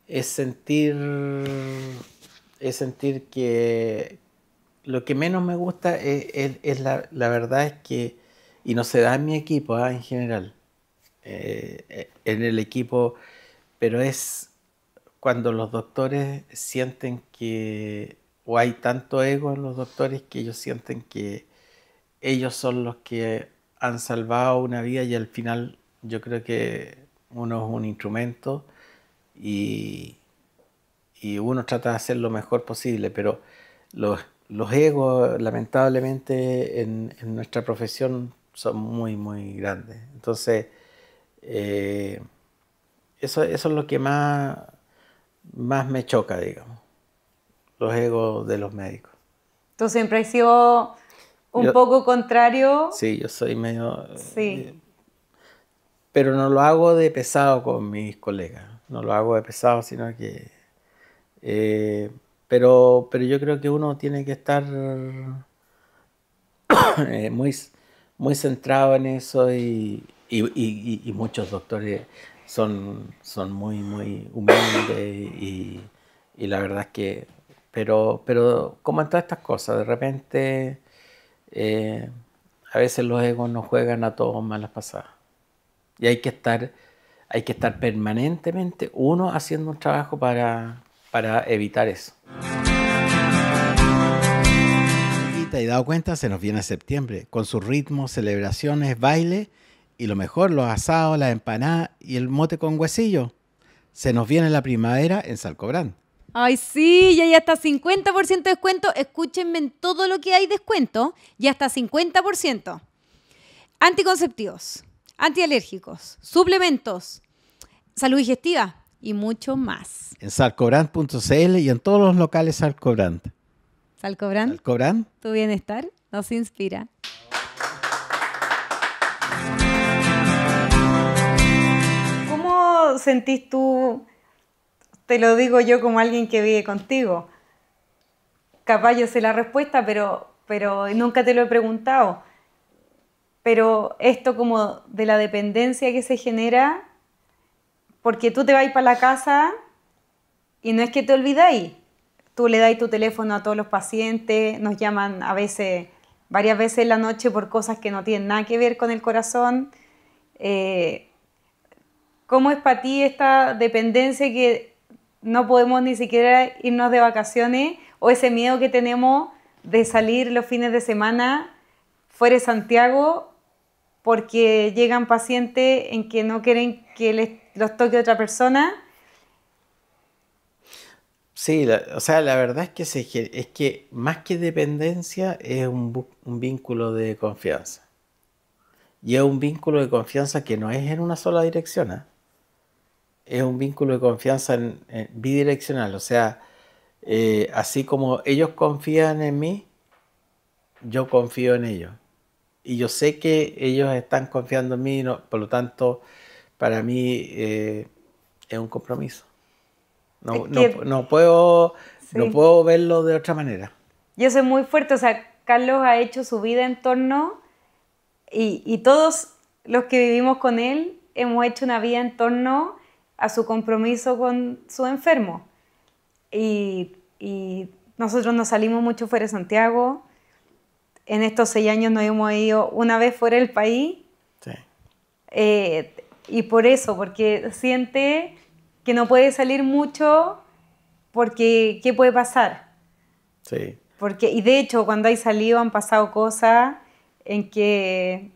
es sentir que lo que menos me gusta es la verdad es que, y no se da en mi equipo, en general, en el equipo, pero es cuando los doctores sienten que, o hay tanto ego en los doctores que ellos sienten que ellos son los que han salvado una vida, y al final yo creo que uno es un instrumento y uno trata de hacer lo mejor posible, pero los egos, lamentablemente, en nuestra profesión son muy, muy grandes. Entonces, eso es lo que más me choca, digamos, los egos de los médicos. Tú siempre has sido un poco contrario. Sí, yo soy medio... Sí. Pero no lo hago de pesado con mis colegas, no lo hago de pesado, sino que... pero yo creo que uno tiene que estar muy, muy centrado en eso, y muchos doctores son muy, muy humildes y la verdad es que... Pero como en todas estas cosas, de repente a veces los egos nos juegan a todos malas pasadas. Y hay que estar permanentemente uno haciendo un trabajo para evitar eso. Y te has dado cuenta, se nos viene septiembre, con sus ritmos, celebraciones, baile y lo mejor, los asados, las empanadas y el mote con huesillo. Se nos viene la primavera en Salcobrand. Ay, sí, y hay hasta 50% de descuento. Escúchenme en todo lo que hay descuento, y hasta 50%. Anticonceptivos, antialérgicos, suplementos, salud digestiva y mucho más. En salcobrand.cl y en todos los locales Salcobrand. Salcobrand, Salcobrand, tu bienestar nos inspira. sentís tú? Te lo digo yo como alguien que vive contigo. Capaz yo sé la respuesta, pero nunca te lo he preguntado. Pero esto como de la dependencia que se genera, porque tú te vas para la casa y no es que te olvidáis. Tú le das tu teléfono a todos los pacientes, nos llaman a veces, varias veces en la noche por cosas que no tienen nada que ver con el corazón. ¿Cómo es para ti esta dependencia que no podemos ni siquiera irnos de vacaciones o ese miedo que tenemos de salir los fines de semana fuera de Santiago porque llegan pacientes en que no quieren que los toque otra persona? Sí, o sea, la verdad es que más que dependencia es un vínculo de confianza. Y es un vínculo de confianza que no es en una sola dirección, ¿eh? Es un vínculo de confianza en bidireccional. O sea, así como ellos confían en mí, yo confío en ellos. Y yo sé que ellos están confiando en mí, por lo tanto, para mí es un compromiso. No, Es que, no puedo sí. verlo de otra manera. Yo soy muy fuerte, o sea, Carlos ha hecho su vida en torno, y todos los que vivimos con él hemos hecho una vida en torno a su compromiso con su enfermo. Y nosotros nos salimos mucho fuera de Santiago. En estos 6 años nos hemos ido una vez fuera del país. Sí. Y por eso, porque siente que no puede salir mucho porque ¿qué puede pasar? Sí. Y de hecho, cuando hay salido han pasado cosas en que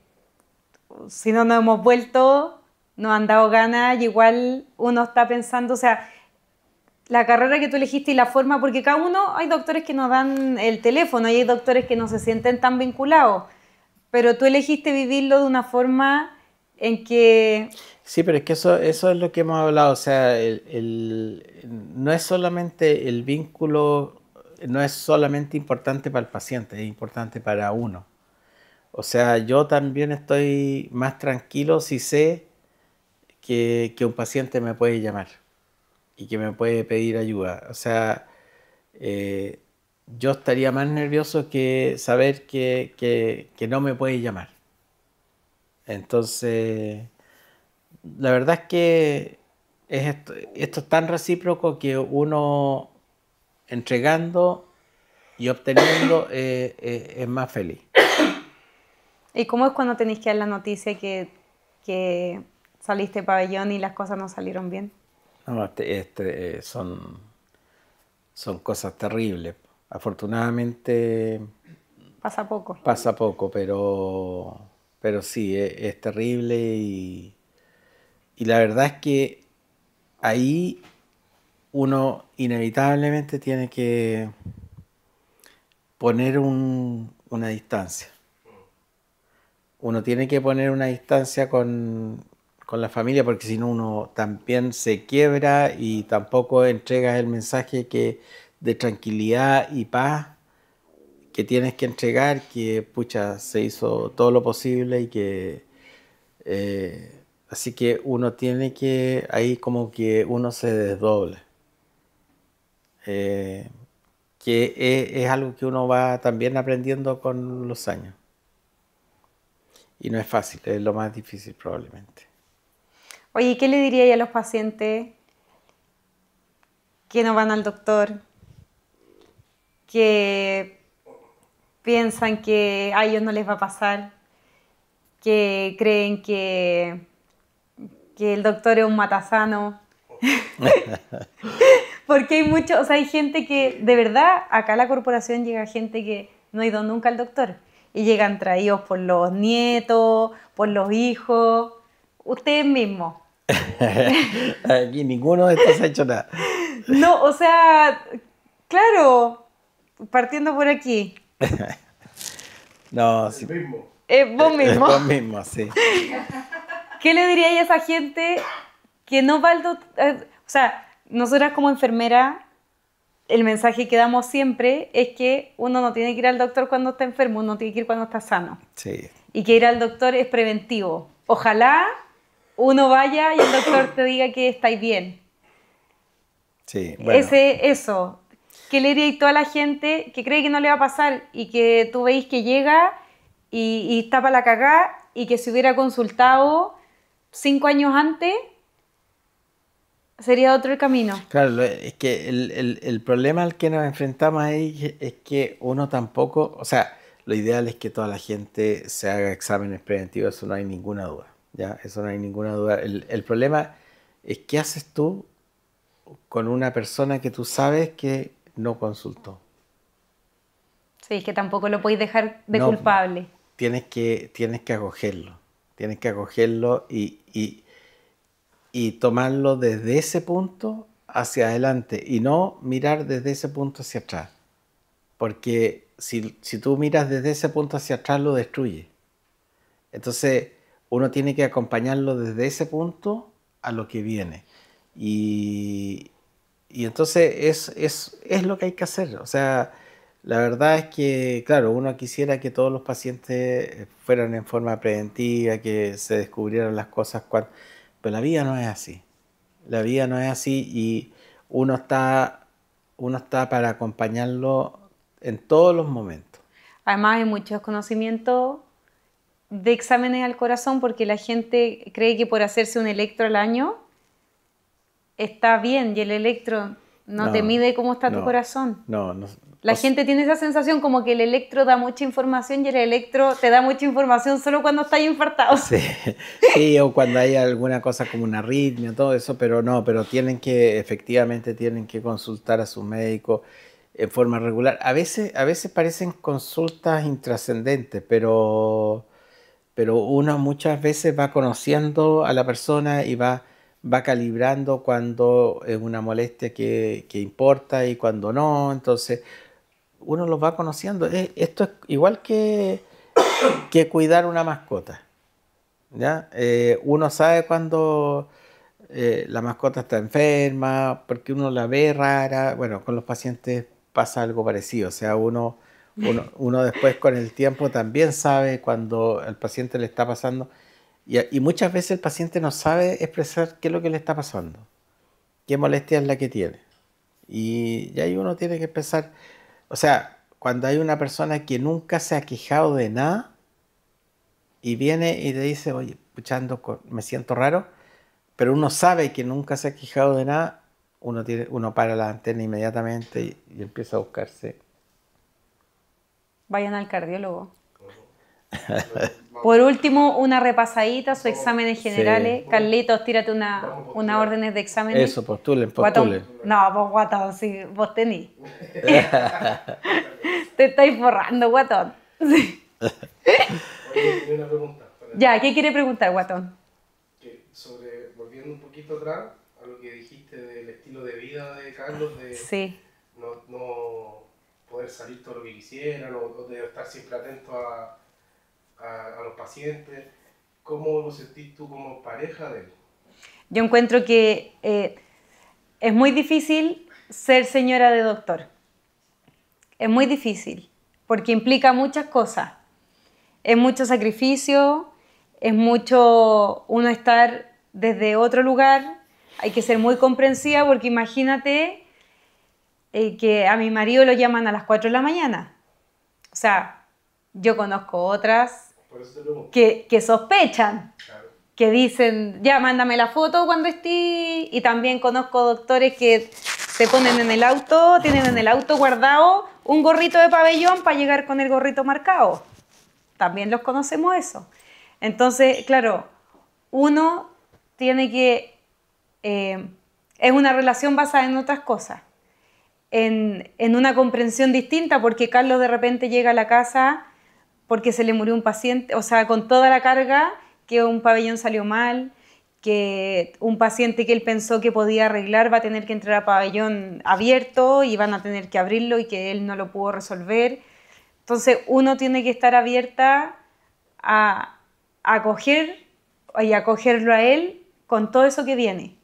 si no nos hemos vuelto, nos han dado ganas y igual uno está pensando, o sea, la carrera que tú elegiste y la forma, porque cada uno, hay doctores que nos dan el teléfono y hay doctores que no se sienten tan vinculados, pero tú elegiste vivirlo de una forma en que... Sí, pero es que eso es lo que hemos hablado, o sea, no es solamente el vínculo, no es solamente importante para el paciente, es importante para uno. O sea, yo también estoy más tranquilo si sé que un paciente me puede llamar y que me puede pedir ayuda. O sea, yo estaría más nervioso que saber que no me puede llamar. Entonces, la verdad es que esto es tan recíproco que uno entregando y obteniendo es más feliz. ¿Y cómo es cuando tenéis que dar la noticia que saliste de pabellón y las cosas no salieron bien? No, son cosas terribles. Afortunadamente Pasa poco. pasa poco, pero sí, es terrible y la verdad es que ahí uno inevitablemente tiene que poner una distancia. Uno tiene que poner una distancia con la familia porque si no uno también se quiebra y tampoco entregas el mensaje de tranquilidad y paz que tienes que entregar, que pucha, se hizo todo lo posible y que así que uno tiene que, ahí como que uno se desdobla. Que es algo que uno va también aprendiendo con los años. Y no es fácil, es lo más difícil probablemente. Oye, ¿qué le diríais a los pacientes que no van al doctor, que piensan que a ellos no les va a pasar, que creen que el doctor es un matasano? Porque hay mucho, o sea, hay gente que, de verdad, acá a la corporación llega gente que no ha ido nunca al doctor y llegan traídos por los nietos, por los hijos, ustedes mismos. Aquí ninguno de estos ha hecho nada. No, o sea, claro, partiendo por aquí. No, sí. Mismo. Vos mismo. Vos mismo, sí. ¿Qué le diríais a esa gente que no va al doctor? O sea, nosotras como enfermera, el mensaje que damos siempre es que uno no tiene que ir al doctor cuando está enfermo, uno tiene que ir cuando está sano. Sí. Y que ir al doctor es preventivo. Ojalá uno vaya y el doctor te diga que estáis bien. Sí, bueno. Eso, que le diría a toda la gente que cree que no le va a pasar y que tú veis que llega y está para la cagá y que si hubiera consultado 5 años antes, sería otro el camino. Claro, es que el problema al que nos enfrentamos ahí es que uno tampoco, o sea, lo ideal es que toda la gente se haga exámenes preventivos, eso no hay ninguna duda, ¿ya? Eso no hay ninguna duda. El problema es qué haces tú con una persona que tú sabes que no consultó. Sí, es que tampoco lo podéis dejar de No, culpable. tienes que acogerlo y tomarlo desde ese punto hacia adelante y no mirar desde ese punto hacia atrás. Porque si tú miras desde ese punto hacia atrás, lo destruye. Entonces, uno tiene que acompañarlo desde ese punto a lo que viene. Y entonces es lo que hay que hacer. O sea, la verdad es que, claro, uno quisiera que todos los pacientes fueran en forma preventiva, que se descubrieran las cosas pero la vida no es así. La vida no es así y uno está para acompañarlo en todos los momentos. Además hay mucho desconocimiento de exámenes al corazón porque la gente cree que por hacerse un electro al año está bien y el electro no te mide cómo está tu corazón. No. La gente tiene esa sensación como que el electro da mucha información y el electro te da mucha información solo cuando estás infartado. Sí, o cuando hay alguna cosa como una arritmia, todo eso, pero efectivamente tienen que consultar a su médico en forma regular. A veces parecen consultas intrascendentes, pero uno muchas veces va conociendo a la persona y va calibrando cuando es una molestia que importa y cuando no. Entonces, uno los va conociendo. Esto es igual que cuidar una mascota, ¿ya? Uno sabe cuando la mascota está enferma, porque uno la ve rara. Bueno, con los pacientes pasa algo parecido. O sea, uno después con el tiempo también sabe cuando al paciente le está pasando. Y muchas veces el paciente no sabe expresar qué es lo que le está pasando, qué molestia es la que tiene. Y ahí uno tiene que empezar. O sea, cuando hay una persona que nunca se ha quejado de nada y viene y te dice, oye, me siento raro, pero uno sabe que nunca se ha quejado de nada, uno para la antena inmediatamente y empieza a buscarse. Vayan al cardiólogo. Por último, una repasadita, sus exámenes generales. Sí. Carlitos, tírate unas órdenes de exámenes. Eso, postulen. No, vos guatón, sí, vos tenís. Te estáis forrando, guatón. Sí. Una pregunta. Ya, ¿qué quiere preguntar, guatón? Volviendo un poquito atrás a lo que dijiste del estilo de vida de Carlos, de sí. no poder salir todo lo que quisieran, o de estar siempre atento a los pacientes. ¿Cómo lo sentís tú como pareja de él? Yo encuentro que es muy difícil ser señora de doctor. Es muy difícil, porque implica muchas cosas. Es mucho sacrificio, es mucho uno estar desde otro lugar. Hay que ser muy comprensiva, porque imagínate que a mi marido lo llaman a las 4 de la mañana. O sea, yo conozco otras que sospechan, claro, que dicen, ya, mándame la foto cuando estés. Y también conozco doctores que se ponen en el auto, tienen en el auto guardado un gorrito de pabellón para llegar con el gorrito marcado. También los conocemos eso. Entonces, claro, uno tiene que... es una relación basada en otras cosas, en una comprensión distinta, porque Carlos de repente llega a la casa porque se le murió un paciente, o sea, con toda la carga, que un pabellón salió mal, que un paciente que él pensó que podía arreglar va a tener que entrar a pabellón abierto y van a tener que abrirlo y que él no lo pudo resolver. Entonces uno tiene que estar abierta a acoger y acogerlo a él con todo eso que viene.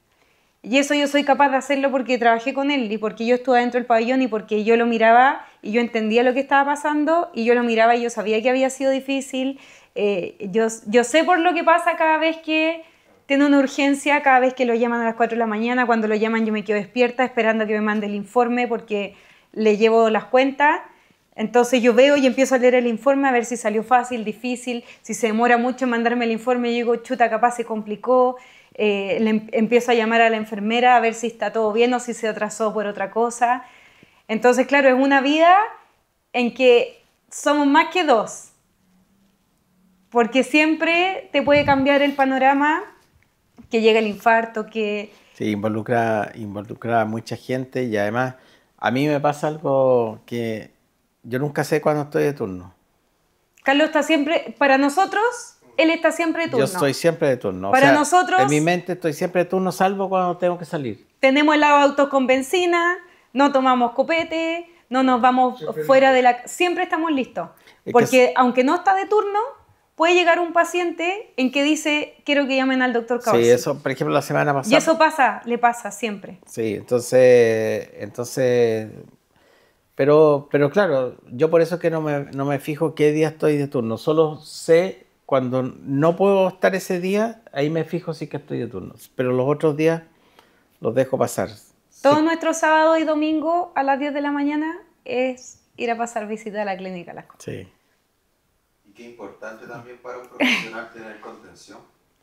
Y eso yo soy capaz de hacerlo porque trabajé con él y porque yo estuve dentro del pabellón y porque yo lo miraba y yo entendía lo que estaba pasando y yo lo miraba y yo sabía que había sido difícil. Yo sé por lo que pasa cada vez que tiene una urgencia cada vez que lo llaman a las 4 de la mañana. Cuando lo llaman yo me quedo despierta esperando que me mande el informe porque le llevo las cuentas. Entonces yo veo y empiezo a leer el informe a ver si salió fácil, difícil, si se demora mucho en mandarme el informe, yo digo, chuta, capaz se complicó. Empiezo a llamar a la enfermera a ver si está todo bien o si se atrasó por otra cosa. Entonces, claro, es una vida en que somos más que dos, porque siempre te puede cambiar el panorama, que llega el infarto, que... Sí, involucra a mucha gente y además a mí me pasa algo que yo nunca sé cuándo estoy de turno. Carlos está siempre, para nosotros, él está siempre de turno. Yo estoy siempre de turno. Para nosotros... En mi mente estoy siempre de turno salvo cuando tengo que salir. Tenemos el auto con benzina, no tomamos copete, no nos vamos fuera de la... Siempre estamos listos. Porque aunque no está de turno, puede llegar un paciente en que dice, quiero que llamen al doctor Causi. Sí, eso, por ejemplo, la semana pasada... Y eso pasa, le pasa siempre. Sí, entonces pero claro, yo por eso que no me fijo qué día estoy de turno. Solo sé cuando no puedo estar ese día, ahí me fijo si que estoy de turno. Pero los otros días los dejo pasar. Todo Sí. nuestro sábado y domingo a las 10 de la mañana es ir a pasar visita a la clínica Las Condes. Sí. Y qué importante también para un profesional tener contención.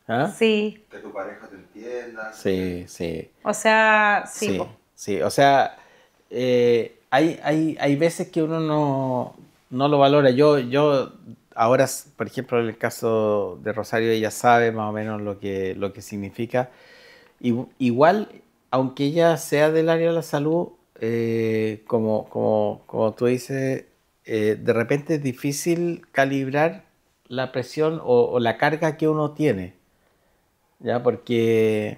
¿Ah? Sí, Que tu pareja te entienda. Sí, sí. o sea, sí. Sí, po. sí. O sea, hay veces que uno no lo valora. Yo ahora, por ejemplo, en el caso de Rosario, ella sabe más o menos lo que significa. Igual, aunque ella sea del área de la salud, como tú dices, de repente es difícil calibrar la presión o la carga que uno tiene, ¿ya? Porque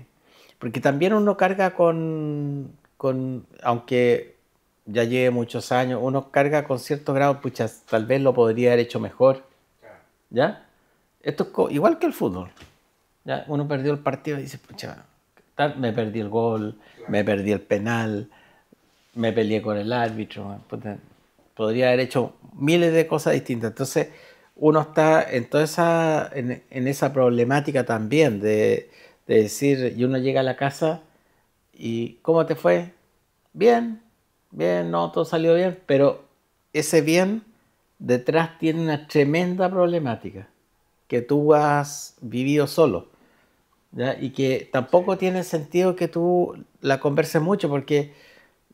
también uno carga aunque ya lleve muchos años, uno carga con cierto grado, pucha, tal vez lo podría haber hecho mejor, ¿ya? Esto es igual que el fútbol, ¿ya? Uno perdió el partido y dice, pucha, me perdí el gol, me perdí el penal, me peleé con el árbitro, puta, podría haber hecho miles de cosas distintas. Entonces uno está en esa problemática también de decir, y uno llega a la casa y ¿cómo te fue? Bien, no, todo salió bien, pero ese bien detrás tiene una tremenda problemática que tú has vivido solo, ¿ya? Y que tampoco tiene sentido que tú la converses mucho porque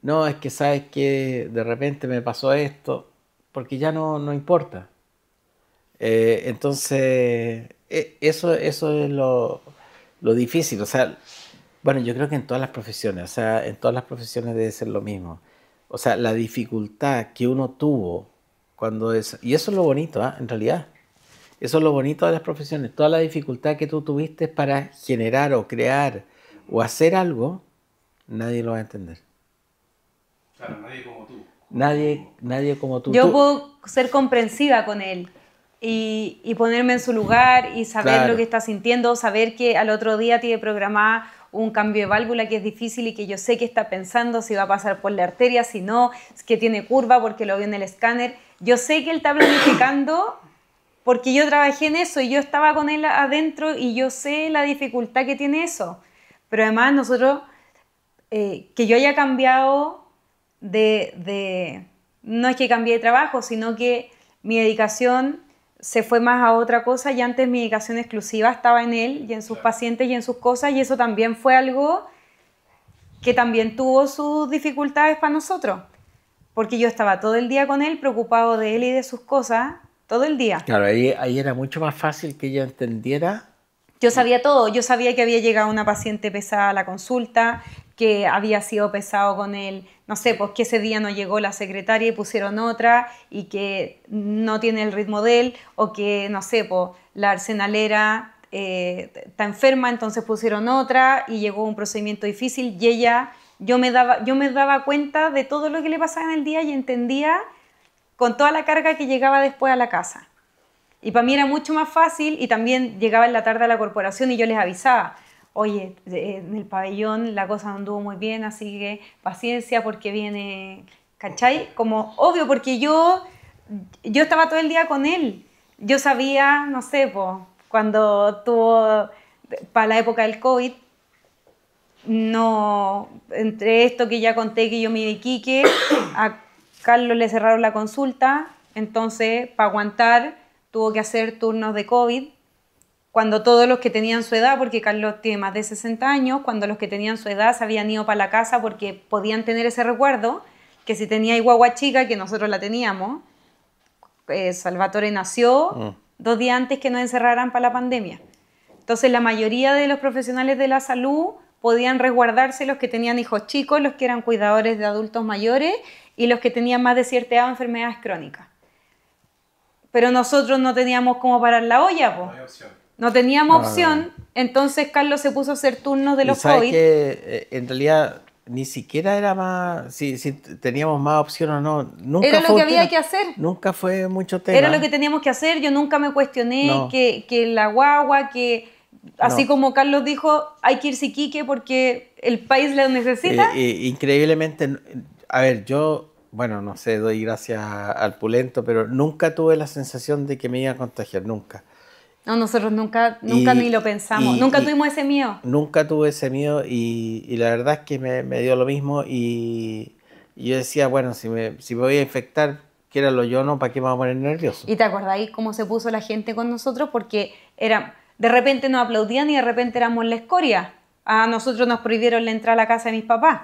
no, es que sabes que de repente me pasó esto, porque ya no importa. Entonces, eso es lo difícil. O sea, bueno, yo creo que en todas las profesiones, o sea, en todas las profesiones debe ser lo mismo. O sea, la dificultad que uno tuvo y eso es lo bonito, ¿ah? En realidad. Eso es lo bonito de las profesiones. Toda la dificultad que tú tuviste para generar o crear o hacer algo, nadie lo va a entender. Claro, nadie como tú. Nadie como tú. Yo puedo ser comprensiva con él y ponerme en su lugar y saber Claro. lo que está sintiendo, saber que al otro día tiene programada un cambio de válvula que es difícil y que yo sé que está pensando si va a pasar por la arteria, si no, es que tiene curva porque lo vio en el escáner. Yo sé que él está planificando porque yo trabajé en eso y yo estaba con él adentro y yo sé la dificultad que tiene eso. Pero además nosotros, que yo haya cambiado no es que cambié de trabajo, sino que mi dedicación se fue más a otra cosa y antes mi dedicación exclusiva estaba en él y en sus pacientes y en sus cosas y eso también fue algo que también tuvo sus dificultades para nosotros, porque yo estaba todo el día con él, preocupado de él y de sus cosas, todo el día. Claro, ahí era mucho más fácil que ella entendiera. Yo sabía todo, yo sabía que había llegado una paciente pesada a la consulta, que había sido pesado con él, no sé, pues que ese día no llegó la secretaria y pusieron otra y que no tiene el ritmo de él, o que, no sé, pues la arsenalera está enferma, entonces pusieron otra y llegó un procedimiento difícil y yo me daba cuenta de todo lo que le pasaba en el día y entendía con toda la carga que llegaba después a la casa. Y para mí era mucho más fácil y también llegaba en la tarde a la corporación y yo les avisaba, oye, en el pabellón la cosa no anduvo muy bien, así que paciencia porque viene, ¿cachai? Como obvio, porque yo estaba todo el día con él. Yo sabía, no sé, cuando tuvo para la época del COVID, no, entre esto que ya conté que yo me iba a Iquique, a Carlos le cerraron la consulta, entonces para aguantar tuvo que hacer turnos de COVID, cuando todos los que tenían su edad, porque Carlos tiene más de 60 años, cuando los que tenían su edad se habían ido para la casa porque podían tener ese recuerdo, que si tenía guagua chica, que nosotros la teníamos, Salvatore nació 2 días antes que nos encerraran para la pandemia. Entonces la mayoría de los profesionales de la salud podían resguardarse, los que tenían hijos chicos, los que eran cuidadores de adultos mayores y los que tenían más de cierta edad enfermedades crónicas. Pero nosotros no teníamos cómo parar la olla, po. No hay opción. No teníamos opción, entonces Carlos se puso a hacer turnos de los y sabes COVID. que en realidad ni siquiera era más, si teníamos más opción o no. Nunca Era lo fue que un había tema. que hacer. Nunca fue mucho tema. Era lo que teníamos que hacer. Yo nunca me cuestioné No. que la guagua, que así No. como Carlos dijo, hay que irse a Iquique porque el país lo necesita. Increíblemente, a ver, yo, bueno, no sé, doy gracias al Pulento, pero nunca tuve la sensación de que me iba a contagiar, nunca. No, nosotros nunca Y- ni lo pensamos. Nunca tuvimos ese miedo. Nunca tuve ese miedo y la verdad es que me dio lo mismo y yo decía, bueno, si me voy a infectar, quiéralo yo, no, ¿para qué me voy a poner nervioso? ¿Y te acordáis cómo se puso la gente con nosotros? Porque de repente nos aplaudían y de repente éramos la escoria. A nosotros nos prohibieron la entrada a la casa de mis papás.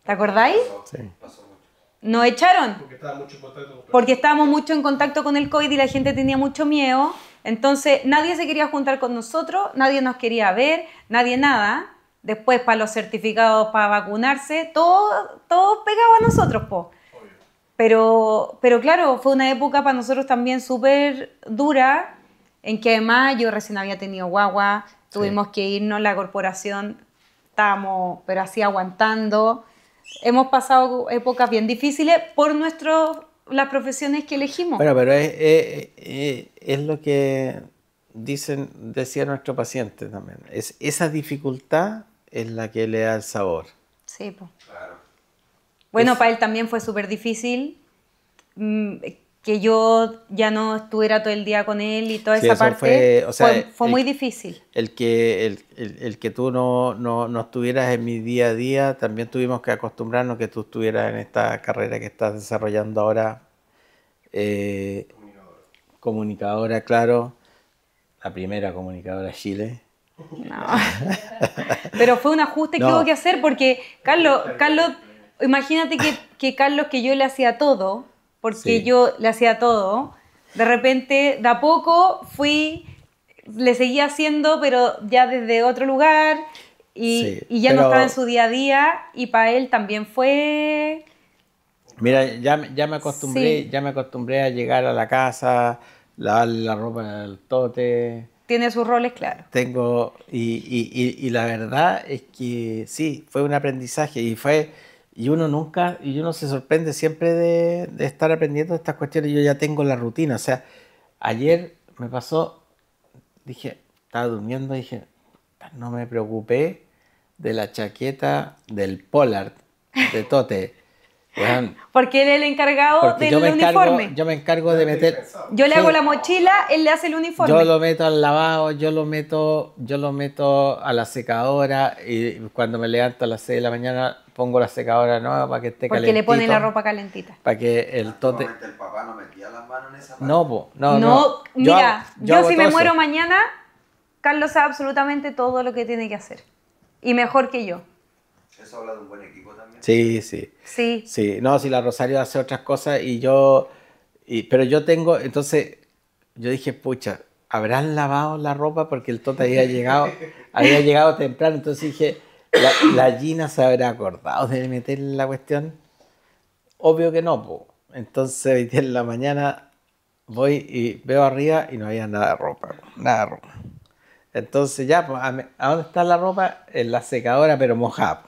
¿Te acordáis? Sí. Pasó mucho. Nos echaron. Porque estaba mucho en contacto con Porque estábamos mucho en contacto con el COVID y la gente tenía mucho miedo. Entonces nadie se quería juntar con nosotros, nadie nos quería ver, nadie nada. Después para los certificados para vacunarse, todo pegaba a nosotros, po. Pero claro, fue una época para nosotros también súper dura, en que además yo recién había tenido guagua, tuvimos que irnos, la corporación, estábamos, pero así aguantando. Hemos pasado épocas bien difíciles por las profesiones que elegimos. Bueno, pero es lo que decía nuestro paciente también. Esa dificultad es la que le da el sabor. Sí, po. Claro. Bueno, Es- para él también fue súper difícil que yo ya no estuviera todo el día con él y toda Sí, esa eso parte. fue, o sea, fue muy difícil. El que tú no estuvieras en mi día a día, también tuvimos que acostumbrarnos que tú estuvieras en esta carrera que estás desarrollando ahora, comunicadora, claro, la primera comunicadora de Chile. No. Pero fue un ajuste que No. hubo que hacer porque Carlos, imagínate que Carlos, que yo le hacía todo, porque Sí. yo le hacía todo, de repente, de a poco le seguía haciendo, pero ya desde otro lugar y Sí, ya no pero- estaba en su día a día y para él también fue... Mira, ya me acostumbré, Sí. ya me acostumbré a llegar a la casa, lavar la ropa del tote. Tiene sus roles claros. Tengo, y la verdad es que sí, fue un aprendizaje y uno se sorprende siempre de estar aprendiendo estas cuestiones. Yo ya tengo la rutina, o sea, ayer me pasó, estaba durmiendo, dije, no me preocupé de la chaqueta del Pollard, de Tote. Weón, Porque él es el encargado porque del yo me uniforme. encargo de meter... Yo le Sí. hago la mochila, él le hace el uniforme. Yo lo meto al lavado, yo lo meto a la secadora y cuando me levanto a las 6 de la mañana pongo la secadora nueva para que esté Porque calentito. le pone la ropa calentita. Para que el tote... Antiguamente el papá no metía las manos en esa parte. No, po, no. No, mira, yo hago si me todo muero eso. mañana, Carlos sabe absolutamente todo lo que tiene que hacer. Y mejor que yo. Eso habla de un buen equipo también. Sí, sí. Sí. Sí, no, si la Rosario hace otras cosas pero yo tengo, entonces, yo dije, pucha, ¿habrán lavado la ropa? Porque el Tota había llegado temprano, entonces dije, la Gina se habrá acordado de meter la cuestión. Obvio que no, po. Entonces, hoy día en la mañana voy y veo arriba y no había nada de ropa, nada de ropa. Entonces ya, pues, ¿a dónde está la ropa? En la secadora, pero mojada.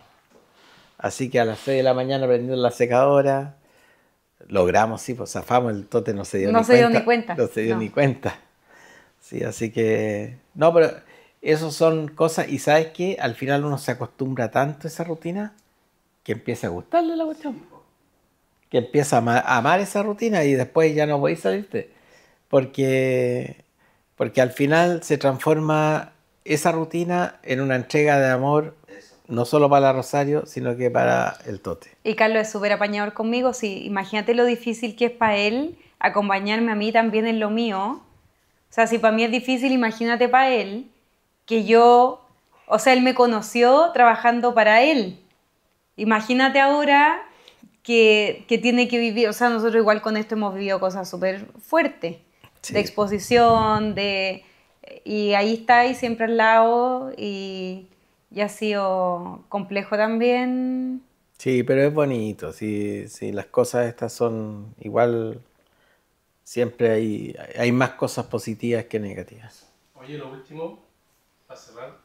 Así que a las 6 de la mañana prendimos la secadora, logramos, sí, pues zafamos, el Tote no se dio No ni se cuenta. dio ni cuenta, No se dio no. ni cuenta. Sí, así que... No, pero eso son cosas, y ¿sabes qué? Al final uno se acostumbra tanto a esa rutina que empieza a gustarle la cuestión. Que empieza a amar esa rutina y después ya no podéis salirte. Porque al final se transforma esa rutina en una entrega de amor, Eso. no solo para la Rosario, sino que para el Tote. Y Carlos es súper apañador conmigo. Sí, imagínate lo difícil que es para él acompañarme a mí también en lo mío. O sea, si para mí es difícil, imagínate para él que yo, o sea, él me conoció trabajando para él. Imagínate ahora que tiene que vivir, o sea, nosotros igual con esto hemos vivido cosas súper fuertes, Sí. de exposición, y ahí está, y siempre al lado, y ha sido complejo también. Sí, pero es bonito. Sí, sí, las cosas estas son igual. Siempre hay más cosas positivas que negativas. Oye, lo último, para cerrar.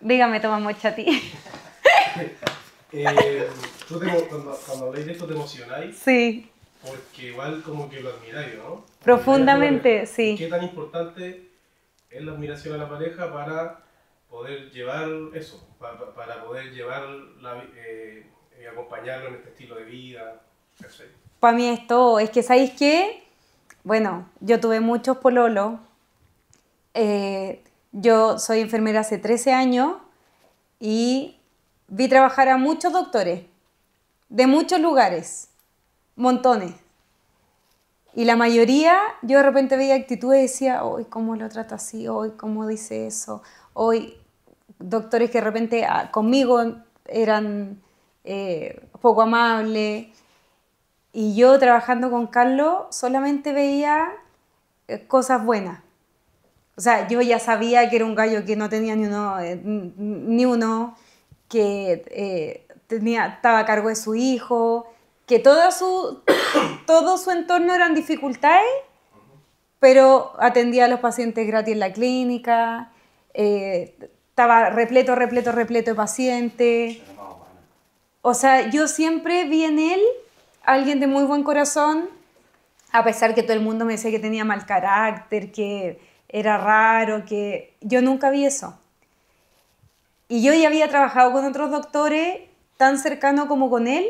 Dígame, tomamos chatí. Cuando habláis de esto te emocionáis, Sí, porque igual como que lo admiráis, ¿no? profundamente, sí. ¿Qué tan importante es la admiración a la pareja para poder llevar eso? Para poder llevar acompañarlo en este estilo de vida, ¿cachai? Para mí es todo. Es que, ¿sabéis qué? Bueno, yo tuve muchos pololos. Yo soy enfermera hace 13 años y vi trabajar a muchos doctores de muchos lugares, montones. Y la mayoría, yo de repente veía actitudes y decía, hoy cómo lo trata así, hoy cómo dice eso, hoy doctores que de repente conmigo eran poco amables. Y yo trabajando con Carlos solamente veía cosas buenas. O sea, yo ya sabía que era un gallo que no tenía ni uno, que estaba a cargo de su hijo, que todo su entorno eran dificultades, pero atendía a los pacientes gratis en la clínica, estaba repleto de pacientes. O sea, yo siempre vi en él alguien de muy buen corazón, a pesar que todo el mundo me decía que tenía mal carácter, que era raro, que yo nunca vi eso. Y yo ya había trabajado con otros doctores tan cercanos como con él,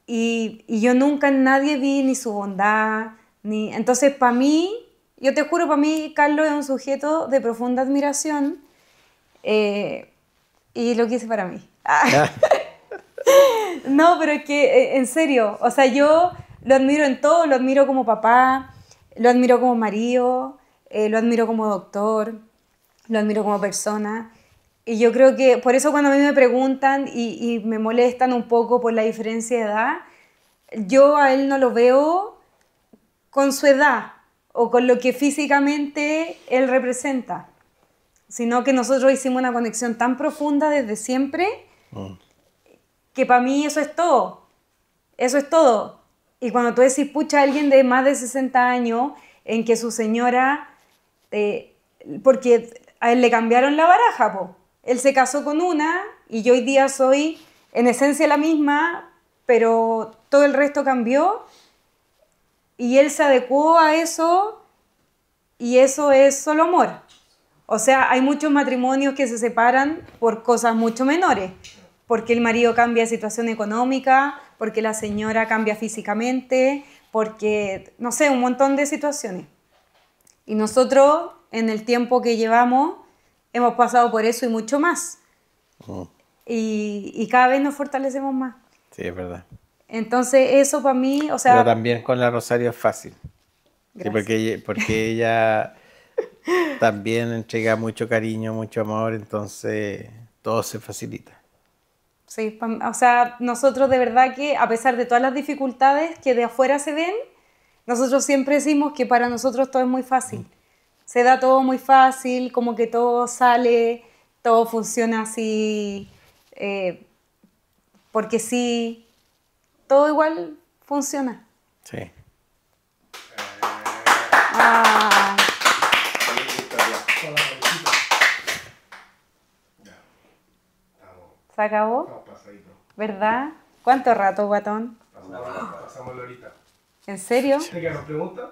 y yo nunca en nadie vi ni su bondad, ni... Entonces, para mí, yo te juro, para mí Carlos es un sujeto de profunda admiración, y lo quise para mí. No, pero es que, en serio, o sea, yo lo admiro en todo, lo admiro como papá, lo admiro como marido, lo admiro como doctor, lo admiro como persona. Y yo creo que por eso cuando a mí me preguntan y me molestan un poco por la diferencia de edad, yo a él no lo veo con su edad o con lo que físicamente él representa, sino que nosotros hicimos una conexión tan profunda desde siempre que para mí eso es todo. Eso es todo. Y cuando tú decís, pucha, alguien de más de 60 años, en que su señora, porque a él le cambiaron la baraja, po. Él se casó con una y yo hoy día soy en esencia la misma, pero todo el resto cambió y él se adecuó a eso y eso es solo amor. O sea, hay muchos matrimonios que se separan por cosas mucho menores, porque el marido cambia de situación económica, porque la señora cambia físicamente, porque, no sé, un montón de situaciones. Y nosotros, en el tiempo que llevamos, hemos pasado por eso y mucho más. Y cada vez nos fortalecemos más. Sí, es verdad. Entonces, eso para mí, o sea... Pero también con la Rosario es fácil. Sí, porque ella también entrega mucho cariño, mucho amor, entonces todo se facilita. Sí, o sea, nosotros de verdad que a pesar de todas las dificultades que de afuera se ven, nosotros siempre decimos que para nosotros todo es muy fácil. Se da todo muy fácil, como que todo sale, todo funciona así, porque sí, todo igual funciona. Sí. Ah, Con la cabecita. Ya. ¿se acabó? Estamos pasaditos. ¿Verdad? ¿Cuánto rato, guatón? Pasamos la horita. ¿En serio? ¿Te quedan preguntas?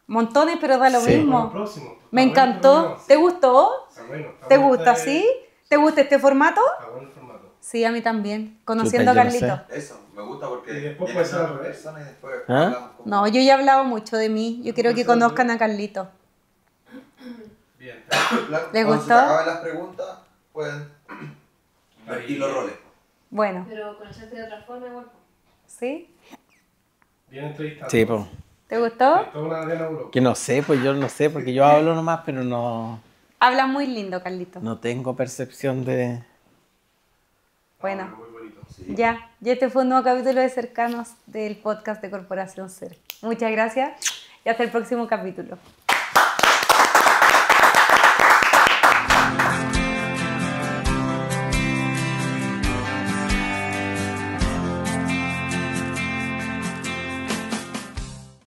Montones, pero da lo Sí. mismo. Para el próximo. Me Está bueno el encantó. programa. ¿Te gustó? Está bueno, está ¿Te bueno gusta, este- sí? ¿Te gusta este formato? Está bueno el formato. Sí, a mí también. Conociendo a Chuta, yo no Carlito. Eso, me gusta porque Y después viene puede ser una al revés. persona y después ¿Ah? hablamos como- No, yo ya he hablado mucho de mí. Yo quiero que conozcan a Carlito. Bien. Claro, ¿Les cuando gustó? se te acaben las preguntas, pueden invertir los roles. Bueno, Pero conocerte de otra forma igual. ¿sí? Bien entrevistado. Sí, pues. ¿Te gustó? Toda una Diana Bullock. Que no sé, pues yo no sé, porque yo hablo nomás, pero Habla muy lindo, Carlito. no tengo percepción de... Bueno, Muy bonito. Sí. ya. Y este fue un nuevo capítulo de Cercanos del podcast de Corporación Ser. Muchas gracias y hasta el próximo capítulo.